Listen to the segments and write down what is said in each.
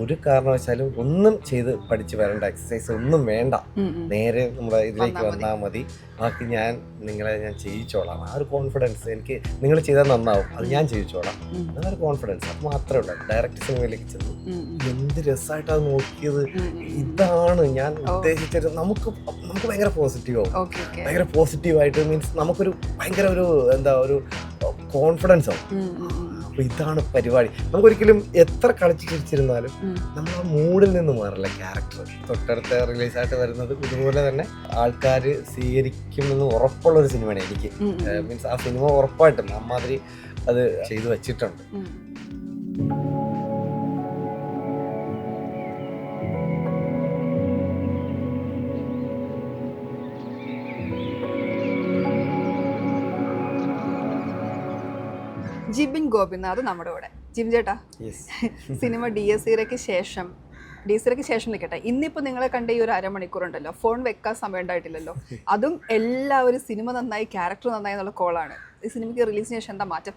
ഒരു കാരണവശാലും ഒന്നും ചെയ്ത് പഠിച്ച് വരേണ്ട, എക്സസൈസ് ഒന്നും വേണ്ട, നേരെ നമ്മുടെ ഇതിലേക്ക് വന്നാൽ മതി, ബാക്കി ഞാൻ ചെയ്യിച്ചോളാം. ആ ഒരു കോൺഫിഡൻസ് എനിക്ക്, നിങ്ങൾ ചെയ്താൽ നന്നാവും, അത് ഞാൻ ചെയ്യിച്ചോളാം, ആ ഒരു കോൺഫിഡൻസ്, അത് മാത്രമേ ഉള്ളൂ. ഡയറക്റ്റ് സിനിമയിലേക്ക് ചെന്നു എന്ത് രസമായിട്ട് അത് നോക്കിയത്. ഇതാണ് ഞാൻ ഉദ്ദേശിച്ചത്. നമുക്ക് ഭയങ്കര പോസിറ്റീവാവും, ഭയങ്കര പോസിറ്റീവായിട്ട് മീൻസ് നമുക്കൊരു ഭയങ്കര ഒരു ഒരു കോൺഫിഡൻസ് ആവും. അപ്പൊ ഇതാണ് പരിപാടി. നമുക്കൊരിക്കലും എത്ര കളിച്ച് ചിരിച്ചിരുന്നാലും നമ്മൾ ആ മൂഡിൽ നിന്ന് മാറില്ല. ക്യാരക്ടർ തൊട്ടടുത്ത റിലീസായിട്ട് വരുന്നത് ഇതുപോലെ തന്നെ ആൾക്കാർ സ്വീകരിക്കുമെന്ന് ഉറപ്പുള്ളൊരു സിനിമയാണ് എനിക്ക്. മീൻസ് ആ സിനിമ ഉറപ്പായിട്ടും അമ്മാതിരി അത് ചെയ്തു വച്ചിട്ടുണ്ട്. ജിബിൻ ഗോപിനാഥ് നമ്മുടെ കൂടെ. ജിബിൻ ചേട്ടാ, സിനിമ DSCക്ക് ശേഷം നിൽക്കട്ടെ, ഇന്നിപ്പോ നിങ്ങളെ കണ്ട ഈ ഒരു അരമണിക്കൂറുണ്ടല്ലോ, ഫോൺ വെക്കാൻ സമയം ഉണ്ടായിട്ടില്ലല്ലോ, അതും എല്ലാവരും സിനിമ നന്നായി, ക്യാരക്ടർ നന്നായി എന്നുള്ള കോളാണ്. ഈ സിനിമയ്ക്ക് റിലീസിന് ശേഷം എന്താ മാറ്റം?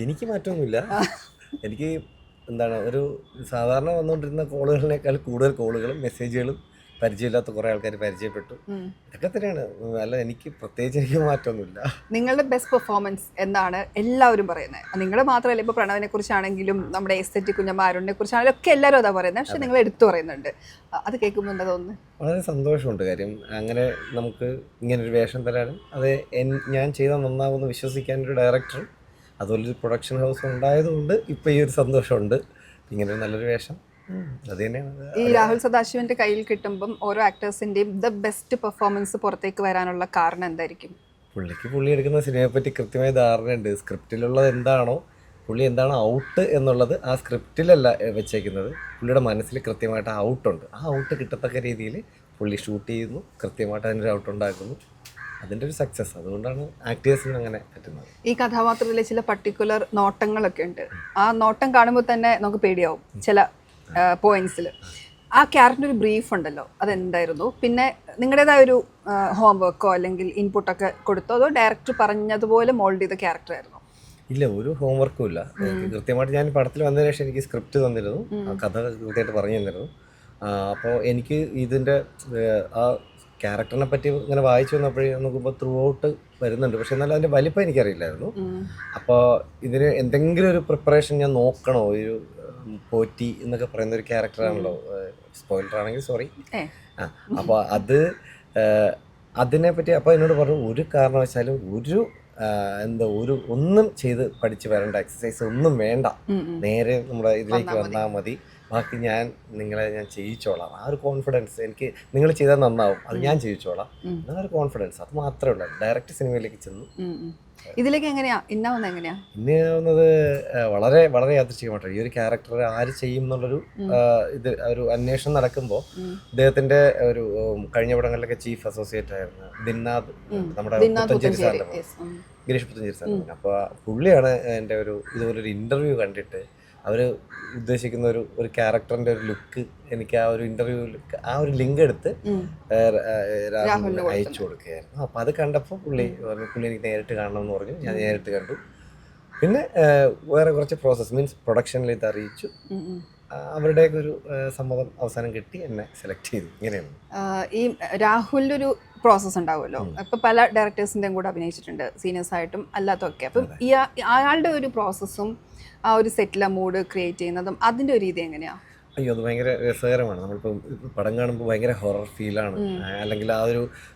എനിക്ക് മാറ്റമൊന്നുമില്ല. എനിക്ക് ഒരു സാധാരണ വന്നുകൊണ്ടിരുന്ന കോളുകളിനേക്കാൾ കൂടുതൽ കോളുകളും മെസ്സേജുകളും, പരിചയമില്ലാത്ത കുറെ ആൾക്കാർ പരിചയപ്പെട്ടു, ഇതൊക്കെ തന്നെയാണ്. അല്ല, എനിക്ക് പ്രത്യേകിച്ച് മാറ്റമൊന്നുമില്ല. നിങ്ങളുടെ ബെസ്റ്റ് പെർഫോമൻസ് എന്താണ് എല്ലാവരും പറയുന്നത്? നിങ്ങളുടെ മാത്രമല്ല, ഇപ്പോൾ പ്രണവിനെ കുറിച്ചാണെങ്കിലും നമ്മുടെ എസ്തെറ്റിക് കുഞ്ഞമ്മ അരുണിനെ കുറിച്ചാണെങ്കിലും ഒക്കെ എല്ലാവരും അതാ പറയുന്നത്. പക്ഷെ നിങ്ങൾ എടുത്തു പറയുന്നുണ്ട്. അത് കേൾക്കുമ്പോൾ എന്താ തോന്നുന്നത്? വളരെ സന്തോഷമുണ്ട്. കാര്യം അങ്ങനെ നമുക്ക് ഇങ്ങനൊരു വേഷം തരാനും അത് ഞാൻ ചെയ്താൽ നന്നാവുമെന്ന് വിശ്വസിക്കാനൊരു ഡയറക്ടറും അതുപോലൊരു പ്രൊഡക്ഷൻ ഹൗസ് ഉണ്ടായതുകൊണ്ട് ഇപ്പോൾ ഈ ഒരു സന്തോഷമുണ്ട്. ഇങ്ങനൊരു നല്ലൊരു വേഷം അത് തന്നെയാണ്. ഈ രാഹുൽ സദാശിവന്റെ കയ്യിൽ കിട്ടുമ്പം ഓരോ ആക്ടേഴ്സിന്റെയും ദ ബെസ്റ്റ് പെർഫോമൻസ് പുറത്തേക്ക് വരാനുള്ള കാരണം എന്തായിരിക്കും? പുള്ളി എടുക്കുന്ന സിനിമയെ പറ്റി കൃത്യമായ ധാരണയുണ്ട്. സ്ക്രിപ്റ്റിലുള്ളത് എന്താണോ, പുള്ളി എന്താണ് ഔട്ട് എന്നുള്ളത് ആ സ്ക്രിപ്റ്റിലല്ല വെച്ചേക്കുന്നത്. പുള്ളിയുടെ മനസ്സിൽ കൃത്യമായിട്ട് ഔട്ടുണ്ട്. ആ ഔട്ട് കിട്ടത്തക്ക രീതിയിൽ പുള്ളി ഷൂട്ട് ചെയ്യുന്നു, കൃത്യമായിട്ട് അതിനൊരു ഔട്ട് ഉണ്ടാക്കുന്നു. അതിൻ്റെ ഒരു സക്സസ്. അതുകൊണ്ടാണ് ആക്ടേഴ്സിന് അങ്ങനെ പറ്റുന്നത്. ഈ കഥാപാത്രത്തിലെ ചില പർട്ടിക്കുലർ നോട്ടങ്ങളൊക്കെ ഉണ്ട്. ആ നോട്ടം കാണുമ്പോൾ തന്നെ നമുക്ക് പേടിയാവും ചില പോയിന്റ്സിൽ. ആ ക്യാരക്ടറിന് ഒരു ബ്രീഫ് ഉണ്ടല്ലോ, അതെന്തായിരുന്നു? പിന്നെ നിങ്ങളുടേതായ ഒരു ഹോംവർക്കോ അല്ലെങ്കിൽ ഇൻപുട്ടൊക്കെ കൊടുത്തോ, അതോ ഡയറക്ടർ പറഞ്ഞതുപോലെ മോൾഡ് ചെയ്ത ക്യാരക്ടർ ആയിരുന്നു? ഇല്ല, ഒരു ഹോംവർക്കും ഇല്ല. കൃത്യമായിട്ട് ഞാൻ പടത്തിൽ വന്നതിന് ശേഷം എനിക്ക് സ്ക്രിപ്റ്റ് തന്നിരുന്നു, കഥ കൃത്യമായിട്ട് പറഞ്ഞു തന്നിരുന്നു. അപ്പോൾ എനിക്ക് ഇതിൻ്റെ ആ ക്യാരക്ടറിനെ പറ്റി ഇങ്ങനെ വായിച്ചു വന്നപ്പോഴേ നോക്കുമ്പോൾ ത്രൂ ഔട്ട് വരുന്നുണ്ട്. പക്ഷെ എന്നാലും അതിൻ്റെ വലിപ്പം എനിക്കറിയില്ലായിരുന്നു. അപ്പോൾ ഇതിന് എന്തെങ്കിലും ഒരു പ്രിപ്പറേഷൻ ഞാൻ നോക്കണോ? ഒരു പോറ്റി എന്നൊക്കെ പറയുന്ന ഒരു ക്യാരക്ടറാണല്ലോ, സ്പോയിലർ ആണെങ്കിൽ സോറി. അപ്പോൾ അതിനെപ്പറ്റി അപ്പോൾ എന്നോട് പറഞ്ഞു, ഒരു കാരണവശാലും ഒന്നും ചെയ്ത് പഠിച്ച് വരേണ്ട, എക്സസൈസ് ഒന്നും വേണ്ട, നേരെ നമ്മുടെ ഇതിലേക്ക് വന്നാൽ മതി, ബാക്കി ഞാൻ ചെയ്യിച്ചോളാം. ആ ഒരു കോൺഫിഡൻസ് എനിക്ക്, നിങ്ങൾ ചെയ്താൽ നന്നാവും, അത് ഞാൻ ചെയ്യിച്ചോളാം, ആ ഒരു കോൺഫിഡൻസ്, അത് മാത്രമേ ഉള്ളൂ. ഡയറക്റ്റ് സിനിമയിലേക്ക് ചെന്നു. ഇതിലേക്ക് ഇന്നാവുന്നത് വളരെ വളരെ യാദൃശ്ചികമായിട്ടാണ്. ഈ ഒരു ക്യാരക്ടർ ആര് ചെയ്യും എന്നുള്ളൊരു ഒരു അന്വേഷണം നടക്കുമ്പോൾ ഇദ്ദേഹത്തിന്റെ ഒരു കഴിഞ്ഞ പടങ്ങളിലൊക്കെ ചീഫ് അസോസിയേറ്റ് ആയിരുന്നു ദിന്നാഥ്, നമ്മുടെ പുത്തഞ്ചേരി സാറിന്റെ ഗിരീഷ് പുത്തഞ്ചേരി സാറിന്റെ. അപ്പോൾ പുള്ളിയാണ് എൻ്റെ ഇതുപോലൊരു ഇന്റർവ്യൂ കണ്ടിട്ട് അവർ ഉദ്ദേശിക്കുന്ന ഒരു ക്യാരക്ടറിന്റെ ഒരു ലുക്ക് എനിക്ക് ആ ഒരു ഇന്റർവ്യൂവിൽ ആ ഒരു ലിങ്ക് എടുത്ത് രാഹുലിന് അയച്ചു കൊടുക്കുകയായിരുന്നു. അപ്പോൾ അത് കണ്ടപ്പോൾ പുള്ളി എനിക്ക് നേരിട്ട് കാണണമെന്ന് പറഞ്ഞു. ഞാൻ നേരിട്ട് കണ്ടു. പിന്നെ വേറെ കുറച്ച് പ്രോസസ് മീൻസ് പ്രൊഡക്ഷനിൽ ഇത് അറിയിച്ചു. അവരുടെയൊക്കെ ഒരു സമ്മതം അവസാനം കിട്ടി, എന്നെ സെലക്ട് ചെയ്തു. ഇങ്ങനെയാണ് ഈ രാഹുലിൻ്റെ ഒരു പ്രോസസ്സ് ഉണ്ടാവുമല്ലോ. ഇപ്പം പല ഡയറക്ടേഴ്സിൻ്റെയും കൂടെ അഭിനയിച്ചിട്ടുണ്ട്, സീനിയേഴ്സ് ആയിട്ടും അല്ലാത്തതൊക്കെ. അപ്പം അയാളുടെ ഒരു പ്രോസസ്സും ആ ഒരു സെറ്റിലെ മൂഡ് ക്രിയേറ്റ് ചെയ്യുന്നതും അതിൻ്റെ ഒരു രീതി എങ്ങനെയാണ്? അയ്യോ, അത് ഭയങ്കര രസകരമാണ്. നമ്മളിപ്പോൾ പടം കാണുമ്പോൾ ഭയങ്കര ഹൊറർ ഫീലാണ്. അല്ലെങ്കിൽ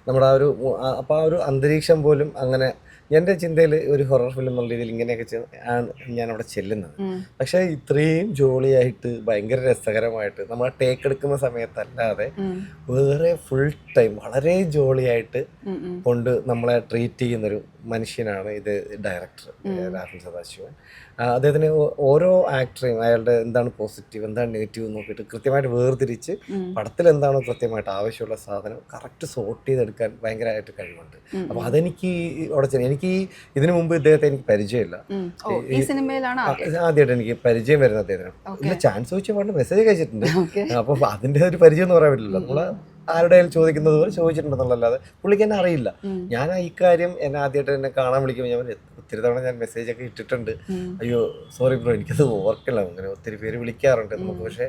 നമ്മുടെ അപ്പോൾ ആ ഒരു അന്തരീക്ഷം പോലും അങ്ങനെ എൻ്റെ ചിന്തയിൽ ഒരു ഹൊറർ ഫിലിം എന്നുള്ള രീതിയിൽ ഇങ്ങനെയൊക്കെ ആണ് ഞാൻ അവിടെ ചെല്ലുന്നത്. പക്ഷേ ഇത്രയും ജോളിയായിട്ട് ഭയങ്കര രസകരമായിട്ട് നമ്മൾ ടേക്ക് എടുക്കുന്ന സമയത്തല്ലാതെ വേറെ ഫുൾ ടൈം വളരെ ജോളിയായിട്ട് കൊണ്ട് നമ്മളെ ട്രീറ്റ് ചെയ്യുന്നൊരു മനുഷ്യനാണ് ഇത് ഡയറക്ടർ രാഹുൽ സദാശിവൻ. അദ്ദേഹത്തിന് ഓരോ ആക്ടറെയും അയാളുടെ എന്താണ് പോസിറ്റീവ് എന്താണ് നെഗറ്റീവ് നോക്കിയിട്ട് കൃത്യമായിട്ട് വേർതിരിച്ച് പടത്തിൽ എന്താണോ കൃത്യമായിട്ട് ആവശ്യമുള്ള സാധനം കറക്റ്റ് സോർട്ട് ചെയ്തെടുക്കാൻ ഭയങ്കരമായിട്ട് കഴിവുണ്ട്. അപ്പോൾ അതെനിക്ക് എനിക്ക് ഇതിനു മുമ്പ് ഇദ്ദേഹത്തെ എനിക്ക് പരിചയമില്ല. ആദ്യമായിട്ട് എനിക്ക് പരിചയം വരുന്ന അദ്ദേഹത്തിന്. ഇല്ല, ചാൻസ് ചോദിച്ചാൽ പണ്ട് മെസ്സേജ് അയച്ചിട്ടുണ്ട്. അപ്പോൾ അതിൻ്റെ ഒരു പരിചയം എന്ന് പറയാൻ പറ്റില്ലല്ലോ. നമ്മൾ ആരുടെ ചോദിക്കുന്നത് പോലെ ചോദിച്ചിട്ടുണ്ടെന്നുള്ളല്ലാതെ പുള്ളിക്ക് എന്നെ അറിയില്ല. ഞാൻ ഈ കാര്യം എന്നെ ആദ്യമായിട്ട് എന്നെ കാണാൻ വിളിക്കുമ്പോൾ ഞാൻ ഒത്തിരി തവണ ഞാൻ മെസ്സേജൊക്കെ ഇട്ടിട്ടുണ്ട്. അയ്യോ സോറി ബ്രോ എനിക്കത് ഓർക്കില്ല, അങ്ങനെ ഒത്തിരി പേര് വിളിക്കാറുണ്ട് നമുക്ക്. പക്ഷേ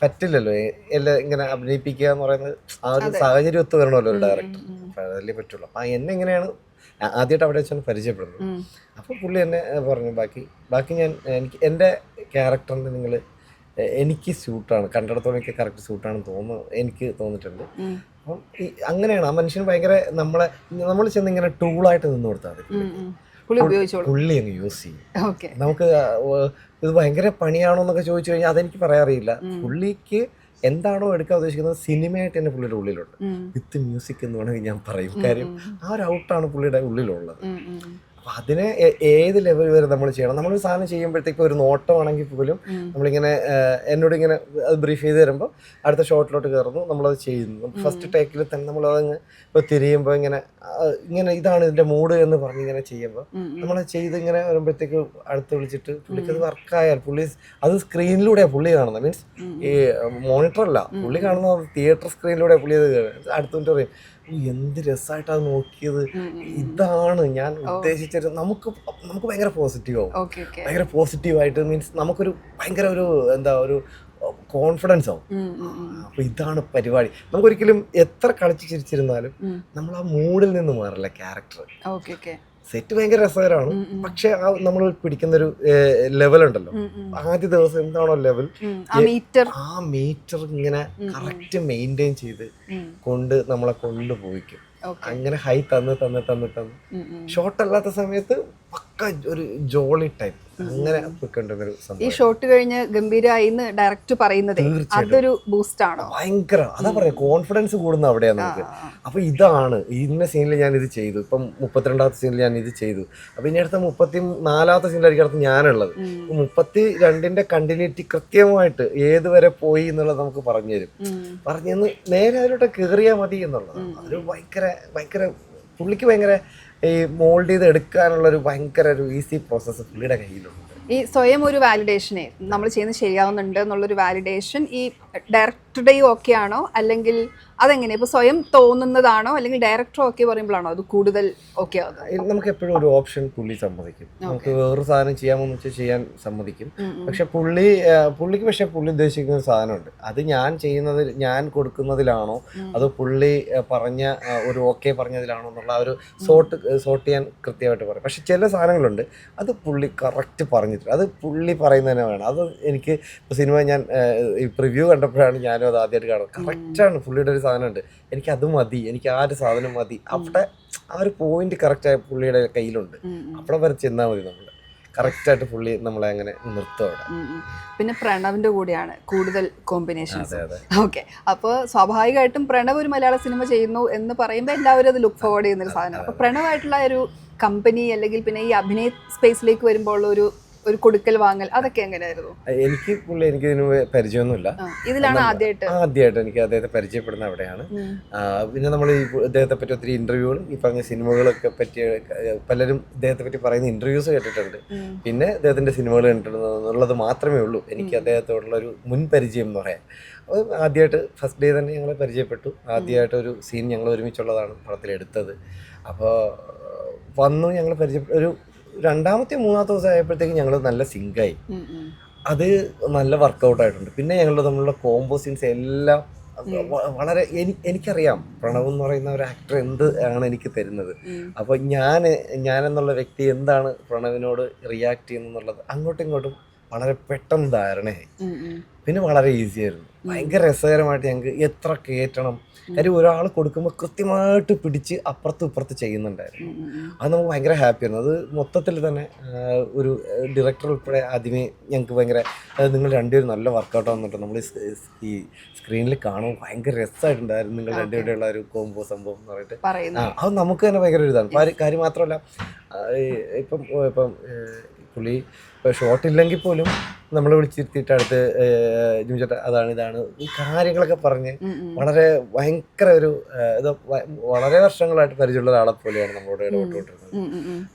പറ്റില്ലല്ലോ എല്ലാം ഇങ്ങനെ അഭിനയിപ്പിക്കുക എന്ന് പറയുന്നത് ആ ഒരു സാഹചര്യം ഒത്തു വരണമല്ലോ ഒരു ഡയറക്ടർ. അപ്പം അതല്ലേ പറ്റുള്ളൂ. അപ്പം എന്നെ എങ്ങനെയാണ് ആദ്യമായിട്ട് അവിടെ വെച്ചാണ് പരിചയപ്പെടുന്നത്. അപ്പോൾ പുള്ളി എന്നെ പറഞ്ഞു ബാക്കി ഞാൻ എനിക്ക് എൻ്റെ ക്യാരക്ടറിന് നിങ്ങൾ എനിക്ക് സ്യൂട്ടാണ്, കണ്ടിടത്തോളം എനിക്ക് കറക്റ്റ് സ്യൂട്ടാണെന്ന് എനിക്ക് തോന്നിയിട്ടുണ്ട്. അപ്പം അങ്ങനെയാണ് ആ മനുഷ്യന് ഭയങ്കര നമ്മൾ ചെന്ന് ഇങ്ങനെ ടൂളായിട്ട് നിന്ന് കൊടുത്താൽ മതി, പുള്ളി അങ്ങ് യൂസ് ചെയ്യും. നമുക്ക് ഇത് ഭയങ്കര പണിയാണോ എന്നൊക്കെ ചോദിച്ചു കഴിഞ്ഞാൽ അതെനിക്ക് പറയാറിയില്ല. പുള്ളിക്ക് എന്താണോ എടുക്കാൻ ഉദ്ദേശിക്കുന്നത് സിനിമയായിട്ട് തന്നെ പുള്ളിയുടെ ഉള്ളിലുണ്ട്, വിത്ത് മ്യൂസിക് എന്ന് വേണമെങ്കിൽ ഞാൻ പറയും. കാര്യം ആ ഒരു ഔട്ടാണ് പുള്ളിയുടെ ഉള്ളിലുള്ളത്. അപ്പം അതിനെ ഏത് ലെവൽ വരെ നമ്മൾ ചെയ്യണം. നമ്മളൊരു സാധനം ചെയ്യുമ്പോഴത്തേക്കും ഒരു നോട്ടമാണെങ്കിൽ പോലും നമ്മളിങ്ങനെ എന്നോട് ഇങ്ങനെ അത് ബ്രീഫ് ചെയ്ത് തരുമ്പോൾ അടുത്ത ഷോട്ടിലോട്ട് കയറുന്നു, നമ്മളത് ചെയ്യുന്നു. ഫസ്റ്റ് ടേക്കിൽ തന്നെ നമ്മളതങ്ങ് ഇപ്പോൾ തിരിയുമ്പോൾ ഇങ്ങനെ ഇതാണ് ഇതിൻ്റെ മൂഡ് എന്ന് പറഞ്ഞ് ഇങ്ങനെ ചെയ്യുമ്പോൾ നമ്മളത് ചെയ്ത് ഇങ്ങനെ വരുമ്പോഴത്തേക്ക് അടുത്ത് വിളിച്ചിട്ട് പുള്ളിക്കത് വർക്കായാൽ പുള്ളി അത് സ്ക്രീനിലൂടെയാണ് പുള്ളി കാണുന്നത്. മീൻസ് ഈ മോണിറ്ററല്ല പുള്ളി കാണുന്നത്, തിയേറ്റർ സ്ക്രീനിലൂടെ പുള്ളി അത് അടുത്തോട്ട് പറയും എന്ത് രസമായിട്ടാണ് നോക്കിയത്, ഇതാണ് ഞാൻ ഉദ്ദേശിച്ചത്. നമുക്ക് ഭയങ്കര പോസിറ്റീവ് ആവും, ഭയങ്കര പോസിറ്റീവായിട്ട് മീൻസ് നമുക്കൊരു ഭയങ്കര ഒരു ഒരു കോൺഫിഡൻസ് ആവും. അപ്പൊ ഇതാണ് പരിപാടി. നമുക്കൊരിക്കലും എത്ര കളിച്ച് ചിരിച്ചിരുന്നാലും നമ്മൾ ആ മൂഡിൽ നിന്ന് മാറില്ല ക്യാരക്ടർ. സെറ്റ് ഭയങ്കര രസകരമാണ്, പക്ഷെ നമ്മൾ പിടിക്കുന്നൊരു ലെവലുണ്ടല്ലോ, ആദ്യ ദിവസം എന്താണോ ലെവൽ ആ മീറ്റർ ഇങ്ങനെ കറക്റ്റ് മെയിൻറ്റെയിൻ ചെയ്ത് നമ്മളെ കൊണ്ടുപോയിക്കും. അങ്ങനെ ഹൈ തന്ന് ഷോർട്ട് അല്ലാത്ത സമയത്ത് പക്ക ഒരു ജോളി ടൈപ്പ് അങ്ങനെ പോയിക്കൊണ്ടിരുന്നൊരു സംഭവം. ഈ ഷോട്ട് കഴിഞ്ഞ് ഗംഭീരായി ഡയറക്റ്റ് പറയുന്നത് അതൊരു ബൂസ്റ്റ് ആണോ? ഭയങ്കര അതാ പറയാ, കോൺഫിഡൻസ് കൂടുന്ന അവിടെയാണ് നമുക്ക്. അപ്പൊ ഇതാണ് ഇന്ന സീനിൽ ഞാൻ ഇത് ചെയ്തു, ഇപ്പം 32ാമത്തെ സീനിൽ ഞാൻ ഇത് ചെയ്തു, അപ്പൊ ഇനി അടുത്ത 34ാമത്തെ സീനിലായിരിക്കും അടുത്ത് ഞാനുള്ളത്. 32ന്റെ കണ്ടിന്യൂറ്റി കൃത്യമായിട്ട് ഏതുവരെ പോയി എന്നുള്ളത് നമുക്ക് പറഞ്ഞു തരും. പറഞ്ഞു നേരെ അതിലോട്ട് കയറിയാൽ മതി എന്നുള്ളതാണ്. അതൊരു ഭയങ്കര പുള്ളിക്ക് ഭയങ്കര ഈ മോൾഡ് ചെയ്ത് എടുക്കാനുള്ളൊരു ഭയങ്കര ഒരു ഈസി പ്രോസസ്സ് പുള്ളിയുടെ കയ്യിലുണ്ട്. ഈ സ്വയം ഒരു വാലിഡേഷനെ നമ്മൾ ചെയ്യുന്നത് ശരിയാവുന്നുണ്ട് എന്നുള്ളൊരു വാലിഡേഷൻ ഈ ഡയറക്ടറുടെയും ഓക്കെ ആണോ, അല്ലെങ്കിൽ അതെങ്ങനെ ഇപ്പോൾ സ്വയം തോന്നുന്നതാണോ, അല്ലെങ്കിൽ ഡയറക്ടർ ഓക്കെ പറയുമ്പോഴാണോ അത് കൂടുതൽ ഓക്കെ ആവുന്നത്? നമുക്ക് എപ്പോഴും ഒരു ഓപ്ഷൻ പുള്ളി സമ്മതിക്കും. നമുക്ക് വേറൊരു സാധനം ചെയ്യാമെന്ന് വെച്ചാൽ ചെയ്യാൻ സമ്മതിക്കും. പക്ഷെ പുള്ളിക്ക് പുള്ളി ഉദ്ദേശിക്കുന്ന ഒരു സാധനമുണ്ട്, അത് ഞാൻ കൊടുക്കുന്നതിലാണോ അതോ പുള്ളി പറഞ്ഞ ഒരു ഓക്കെ പറഞ്ഞതിലാണോ എന്നുള്ള ഒരു സോർട്ട് ചെയ്യാൻ കൃത്യമായിട്ട് പറയും. പക്ഷെ ചില സാധനങ്ങളുണ്ട് അത് പുള്ളി കറക്റ്റ് പറഞ്ഞിട്ടുണ്ട്, അത് പുള്ളി പറയുന്നത് തന്നെ വേണം. അത് എനിക്ക് ഇപ്പോൾ സിനിമ ഞാൻ ഈ പ്രിവ്യൂ കണ്ടപ്പോഴാണ് ഞാനും അത് ആദ്യമായിട്ട് കാണുന്നത്. കറക്റ്റാണ് പുള്ളിയുടെ ഒരു സാധനമുണ്ട്, എനിക്കത് മതി, എനിക്ക് ആ ഒരു സാധനം മതി. അവിടെ ആ ഒരു പോയിന്റ് കറക്റ്റായ പുള്ളിയുടെ കയ്യിലുണ്ട്. അവിടെ വരെ ചെന്നാൽ മതി, നമ്മൾ കറക്റ്റായിട്ട് പുള്ളി നമ്മളെ അങ്ങനെ നിർത്തും അവിടെ. പിന്നെ പ്രണവിന്റെ കൂടെയാണ് കൂടുതൽ കോമ്പിനേഷൻസ്. ഓക്കെ, അപ്പോൾ സ്വാഭാവികമായിട്ടും പ്രണവ് ഒരു മലയാള സിനിമ ചെയ്യുന്നു എന്ന് പറയുമ്പോൾ എല്ലാവരും അത് ലുക്ക് ഫോർവേഡ് ചെയ്യുന്ന ഒരു സാധനമാണ്. അപ്പോൾ പ്രണവായിട്ടുള്ള ഒരു കമ്പനി അല്ലെങ്കിൽ പിന്നെ ഈ അഭിനയ സ്പേസിലേക്ക് വരുമ്പോൾ ഒരു കൊടുക്കൽ വാങ്ങൽ അതൊക്കെ എങ്ങനെയായിരുന്നു? എനിക്ക് ഇതിന് പരിചയമൊന്നുമില്ല. ഇതിലാണ് ആദ്യമായിട്ട് എനിക്ക് അദ്ദേഹത്തെ പരിചയപ്പെടുന്ന അവിടെയാണ്. പിന്നെ നമ്മൾ ഈ ഇദ്ദേഹത്തെ പറ്റി ഒത്തിരി ഇന്റർവ്യൂകളും ഈ പറഞ്ഞ സിനിമകളൊക്കെ പറ്റി പലരും ഇദ്ദേഹത്തെ പറ്റി പറയുന്ന ഇന്റർവ്യൂസ് കേട്ടിട്ടുണ്ട്. പിന്നെ അദ്ദേഹത്തിന്റെ സിനിമകൾ കണ്ടിട്ടുണ്ട് എന്നുള്ളത് മാത്രമേ ഉള്ളൂ എനിക്ക് അദ്ദേഹത്തോടുള്ള ഒരു മുൻ പരിചയം എന്ന് പറയാൻ. ആദ്യമായിട്ട് ഫസ്റ്റ് ഡേ തന്നെ ഞങ്ങൾ പരിചയപ്പെട്ടു. ആദ്യമായിട്ട് ഒരു സീൻ ഞങ്ങൾ ഒരുമിച്ചുള്ളതാണ് പടത്തിലെടുത്തത്. അപ്പോൾ വന്നു ഞങ്ങൾ ഒരു 2ാമത്തെ 3ാമത്തെ ദിവസം ആയപ്പോഴത്തേക്കും ഞങ്ങൾ നല്ല സിങ്കായി. അത് നല്ല വർക്കൗട്ട് ആയിട്ടുണ്ട്. പിന്നെ ഞങ്ങൾ തമ്മിലുള്ള കോംബോ സീൻസ് എല്ലാം വളരെ എനിക്കറിയാം പ്രണവ് എന്ന് പറയുന്ന ഒരു ആക്ടർ എന്ത് ആണ് എനിക്ക് തരുന്നത്. അപ്പോൾ ഞാനെന്നുള്ള വ്യക്തി എന്താണ് പ്രണവിനോട് റിയാക്ട് ചെയ്യുന്നുള്ളത് അങ്ങോട്ടും ഇങ്ങോട്ടും വളരെ പെട്ടെന്ന് ധാരണയായി. പിന്നെ വളരെ ഈസി ആയിരുന്നു, ഭയങ്കര രസകരമായിട്ട് ഞങ്ങൾക്ക് എത്ര കയറ്റണം. കാര്യം ഒരാൾ കൊടുക്കുമ്പോൾ കൃത്യമായിട്ട് പിടിച്ച് അപ്പുറത്തും ഇപ്പുറത്ത് ചെയ്യുന്നുണ്ടായിരുന്നു. അത് നമുക്ക് ഭയങ്കര ഹാപ്പിയായിരുന്നു. അത് മൊത്തത്തിൽ തന്നെ ഒരു ഡയറക്ടർ ഉൾപ്പെടെ ആദ്യമേ ഞങ്ങൾക്ക് ഭയങ്കര നിങ്ങൾ രണ്ടുപേരും നല്ല വർക്കൗട്ട് ആവുന്നുണ്ട്, നമ്മൾ ഈ സ്ക്രീനിൽ കാണുമ്പോൾ ഭയങ്കര രസമായിട്ടുണ്ടായിരുന്നു നിങ്ങൾ രണ്ടുപേരുള്ള ഒരു കോംബോ സംഭവം എന്ന് പറഞ്ഞിട്ട്. അത് നമുക്ക് തന്നെ ഭയങ്കര ഒരു ഇതാണ്. കാര്യം മാത്രമല്ല ഇപ്പം പുള്ളി ഇപ്പോൾ ഷോട്ട് ഇല്ലെങ്കിൽ പോലും നമ്മൾ വിളിച്ചിരുത്തിയിട്ട് അടുത്ത് ജിംചേട്ടാ അതാണ് ഇതാണ് ഈ കാര്യങ്ങളൊക്കെ പറഞ്ഞ് വളരെ ഭയങ്കര ഒരു ഇത് വളരെ വർഷങ്ങളായിട്ട് പരിചയമുള്ള ഒരാളെ പോലെയാണ് നമ്മളോട് ഇടപെട്ടുകൊണ്ടിരുന്നത്.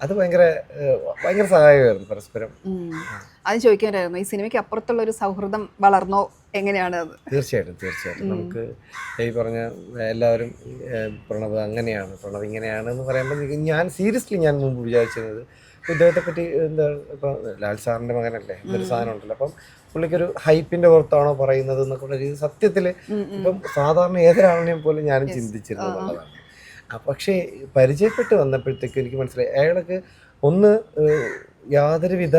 അത് ഭയങ്കര ഭയങ്കര സഹായകമായിരുന്നു പരസ്പരം. അത് ചോദിക്കാനായിരുന്നു, ഈ സിനിമയ്ക്ക് അപ്പുറത്തുള്ള ഒരു സൗഹൃദം വളർന്നോ, എങ്ങനെയാണ് അത്? തീർച്ചയായിട്ടും നമുക്ക് ഈ പറഞ്ഞ എല്ലാവരും പ്രണവ് അങ്ങനെയാണ്, പ്രണവ് ഇങ്ങനെയാണ് എന്ന് പറയുമ്പോൾ ഞാൻ സീരിയസ്ലി ഞാൻ മുമ്പ് വിചാരിച്ചിരുന്നത് ഇദ്ദേഹത്തെ പറ്റി എന്താ ഇപ്പം ലാൽ സാറിൻ്റെ മകനല്ലേ എന്നൊരു സാധനം ഉണ്ടല്ലോ, അപ്പം പുള്ളിക്കൊരു ഹൈപ്പിൻ്റെ പുറത്താണോ പറയുന്നത് എന്നൊക്കെ ഉള്ള രീതി സത്യത്തിൽ ഇപ്പം സാധാരണ ഏതൊരാളിനെയും പോലെ ഞാനും ചിന്തിച്ചിരുന്നു എന്നുള്ളതാണ്. പക്ഷേ പരിചയപ്പെട്ട് വന്നപ്പോഴത്തേക്ക് എനിക്ക് മനസ്സിലായി അയാൾക്ക് ഒന്ന് യാതൊരുവിധ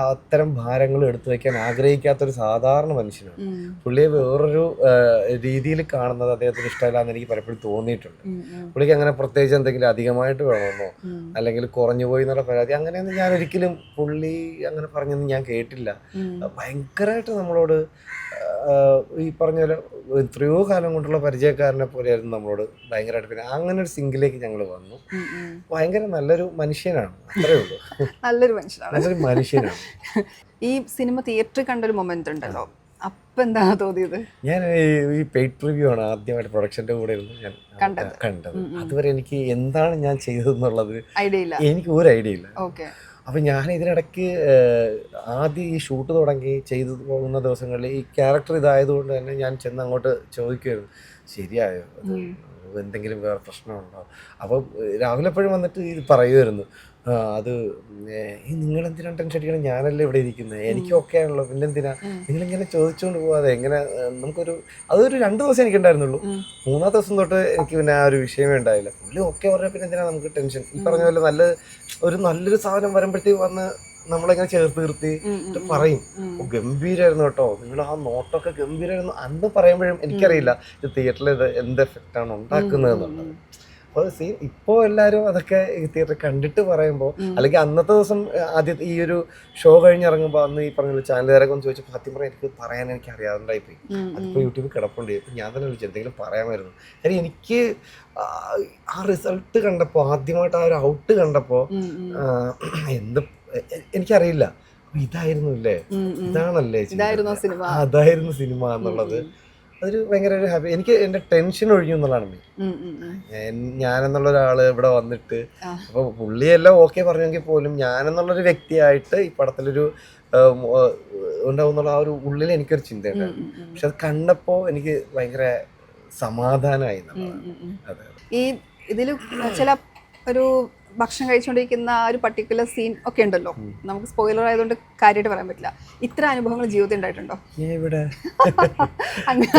അത്തരം ഭാരങ്ങളും എടുത്തു വയ്ക്കാൻ ആഗ്രഹിക്കാത്തൊരു സാധാരണ മനുഷ്യനാണ്. പുള്ളിയെ വേറൊരു രീതിയിൽ കാണുന്നത് അദ്ദേഹത്തിന് ഇഷ്ടമല്ലാന്ന് എനിക്ക് പലപ്പോഴും തോന്നിയിട്ടുണ്ട്. പുള്ളിക്ക് അങ്ങനെ പ്രത്യേകിച്ച് എന്തെങ്കിലും അധികമായിട്ട് വേണമെന്നോ അല്ലെങ്കിൽ കുറഞ്ഞു പോയി എന്നുള്ള പരാതി അങ്ങനെയൊന്നും ഞാൻ ഒരിക്കലും പുള്ളി അങ്ങനെ പറഞ്ഞൊന്നും ഞാൻ കേട്ടില്ല. ഭയങ്കരമായിട്ട് നമ്മളോട് ഈ പറഞ്ഞ പോലെ എത്രയോ കാലം കൊണ്ടുള്ള പരിചയക്കാരനെ പോലെയായിരുന്നു നമ്മളോട് ഭയങ്കരമായിട്ട്. പിന്നെ അങ്ങനെ ഒരു സിംഗിലേക്ക് ഞങ്ങൾ വന്നു. ഭയങ്കര നല്ലൊരു മനുഷ്യനാണ്, അത്രേ ഉള്ളൂ. നല്ലൊരു മനുഷ്യനാണ്. ഈ സിനിമ തിയേറ്ററിൽ കണ്ടൊരു മൊമെന്റ് ഉണ്ടല്ലോ, അപ്പൊ എന്താണ് തോന്നിയത്? ഞാൻ ഈ പെയ്ഡ് റിവ്യൂ ആണ് ആദ്യമായിട്ട് പ്രൊഡക്ഷന്റെ കൂടെ ഇരുന്ന് ഞാൻ കണ്ടത്. അതുവരെ എനിക്ക് എന്താണ് ഞാൻ ചെയ്തതെന്നുള്ളത് എനിക്ക് ഒരു ഐഡിയ ഇല്ല. അപ്പം ഞാൻ ഇതിനിടയ്ക്ക് ആദ്യം ഈ ഷൂട്ട് തുടങ്ങി ചെയ്തു പോകുന്ന ദിവസങ്ങളിൽ ഈ ക്യാരക്ടർ ഇതായതുകൊണ്ട് തന്നെ ഞാൻ ചെന്ന് അങ്ങോട്ട് ചോദിക്കുമായിരുന്നു, ശരിയായോ, എന്തെങ്കിലും വേറെ പ്രശ്നമുണ്ടോ? അപ്പം രാവിലെ എപ്പോഴും വന്നിട്ട് ഇത് പറയുമായിരുന്നു, അത് നിങ്ങളെന്തിനാണ് ടെൻഷൻ അടിക്കണം, ഞാനല്ലേ ഇവിടെ ഇരിക്കുന്നത്, എനിക്ക് ഓക്കെ ആണല്ലോ, പിന്നെന്തിനാ നിങ്ങളിങ്ങനെ ചോദിച്ചുകൊണ്ട് പോകാതെ എങ്ങനെ നമുക്കൊരു അതൊരു 2 ദിവസം എനിക്കുണ്ടായിരുന്നുള്ളൂ. 3-ാമത്തെ ദിവസം തൊട്ട് എനിക്ക് പിന്നെ ആ ഒരു വിഷയമേ ഉണ്ടായില്ല. പുള്ളി ഓക്കെ പറഞ്ഞാൽ പിന്നെ എന്തിനാ നമുക്ക് ടെൻഷൻ? ഈ പറഞ്ഞ പോലെ നല്ലൊരു സാധനം വരുമ്പോഴത്തേക്ക് വന്ന് നമ്മളിങ്ങനെ ചേർത്ത് നിർത്തി പറയും, ഗംഭീരമായിരുന്നു കേട്ടോ, നിങ്ങൾ ആ നോട്ടൊക്കെ ഗംഭീരമായിരുന്നു അന്ന് പറയുമ്പോഴും എനിക്കറിയില്ല ഇത് തിയേറ്ററിൽ ഇത് എന്ത് എഫക്റ്റാണ് ഉണ്ടാക്കുന്നത് എന്നുള്ളത്. അപ്പോൾ ഇപ്പോൾ എല്ലാവരും അതൊക്കെ തിയേറ്ററിൽ കണ്ടിട്ട് പറയുമ്പോൾ, അല്ലെങ്കിൽ അന്നത്തെ ദിവസം ആദ്യത്തെ ഈ ഒരു ഷോ കഴിഞ്ഞിറങ്ങുമ്പോൾ അന്ന് ഈ പറഞ്ഞ ചാനലുകാരൊക്കെ ഒന്ന് ചോദിച്ചപ്പോൾ സത്യം പറഞ്ഞാൽ എനിക്ക് പറയാൻ എനിക്ക് അറിയാതുണ്ടായിപ്പോയി. അതിപ്പോൾ യൂട്യൂബിൽ കിടപ്പുണ്ട്. ഇപ്പം ഞാൻ തന്നെ വിളിച്ചു എന്തെങ്കിലും പറയാമായിരുന്നു. കാര്യം എനിക്ക് ആ റിസൾട്ട് കണ്ടപ്പോൾ, ആദ്യമായിട്ട് ആ ഒരു ഔട്ട് കണ്ടപ്പോൾ എനിക്കറിയില്ല ഇതായിരുന്നു ഇല്ലേ, ഇതാണല്ലേ അതായിരുന്നു സിനിമ എന്നുള്ളത്. അതൊരു ഭയങ്കര ഒരു ഹാപ്പി. എനിക്ക് എൻ്റെ ടെൻഷൻ ഒഴിഞ്ഞു എന്നുള്ളതാണ് ഞാനെന്നുള്ള ഒരാൾ ഇവിടെ വന്നിട്ട്. അപ്പോൾ പുള്ളിയെല്ലാം ഓക്കെ പറഞ്ഞെങ്കിൽ പോലും ഞാനെന്നുള്ളൊരു വ്യക്തിയായിട്ട് ഈ പടത്തിലൊരു ഉണ്ടാവുന്നുള്ള ആ ഒരു ഉള്ളിൽ എനിക്കൊരു ചിന്തയുണ്ടായിരുന്നു. പക്ഷെ അത് കണ്ടപ്പോൾ എനിക്ക് ഭയങ്കര സമാധാനമായി. അതെ, ഈ ഇതിൽ ചില ഒരു ഭക്ഷണം കഴിച്ചുകൊണ്ടിരിക്കുന്ന ആ ഒരു പർട്ടിക്കുലർ സീൻ ഒക്കെ ഉണ്ടല്ലോ, നമുക്ക് സ്പോയിലർ ആയതുകൊണ്ട് കാര്യമായിട്ട് പറയാൻ പറ്റില്ല. ഇത്ര അനുഭവങ്ങൾ ജീവിതത്തിൽ ഉണ്ടായിട്ടുണ്ടോ?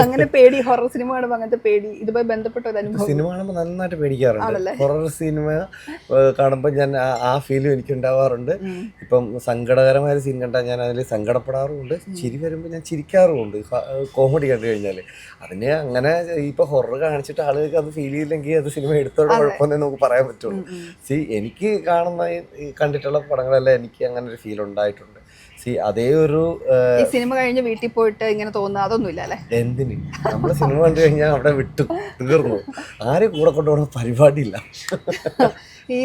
അങ്ങനെ പേടി, ഹൊറർ സിനിമ കാണുമ്പോൾ അങ്ങനത്തെ പേടി, ഇതുമായി ബന്ധപ്പെട്ട ഒരു അനുഭവം? സിനിമ കാണുമ്പോൾ നന്നായിട്ട് പേടിക്കാറുണ്ട്. ഹൊറർ സിനിമ കാണുമ്പോൾ ഞാൻ ആ ഫീലും എനിക്ക് ഉണ്ടാവാറുണ്ട്. ഇപ്പം സങ്കടകരമായ സീൻ കണ്ടാൽ ഞാൻ അതിൽ സങ്കടപ്പെടാറുമുണ്ട്, ചിരി വരുമ്പോൾ ഞാൻ ചിരിക്കാറുമുണ്ട്. കോമഡി കണ്ടു കഴിഞ്ഞാൽ അതിന് അങ്ങനെ ഇപ്പൊ ഹൊറർ കാണിച്ചിട്ട് ആളുകൾക്ക് അത് ഫീൽ ചെയ്യില്ലെങ്കിൽ അത് സിനിമ എടുത്തോടെ കുഴപ്പമെന്നേ നമുക്ക് പറയാൻ പറ്റുള്ളൂ. എനിക്ക് കാണുന്ന കണ്ടിട്ടുള്ള പടങ്ങളെല്ലാം എനിക്ക് അങ്ങനെ ഒരു ഫീൽ ഉണ്ടായിട്ടുണ്ട്. അതേ ഒരു സിനിമ കഴിഞ്ഞ് വീട്ടിൽ പോയിട്ട് ഇങ്ങനെ തോന്നുക അതൊന്നുമില്ല അല്ലേ? എന്തിന്, നമ്മള് സിനിമ കണ്ടു കഴിഞ്ഞാൽ അവിടെ വിട്ടു തീർന്നു, ആരും കൂടെ കൊണ്ടുപോകുന്ന പരിപാടിയില്ല. ഈ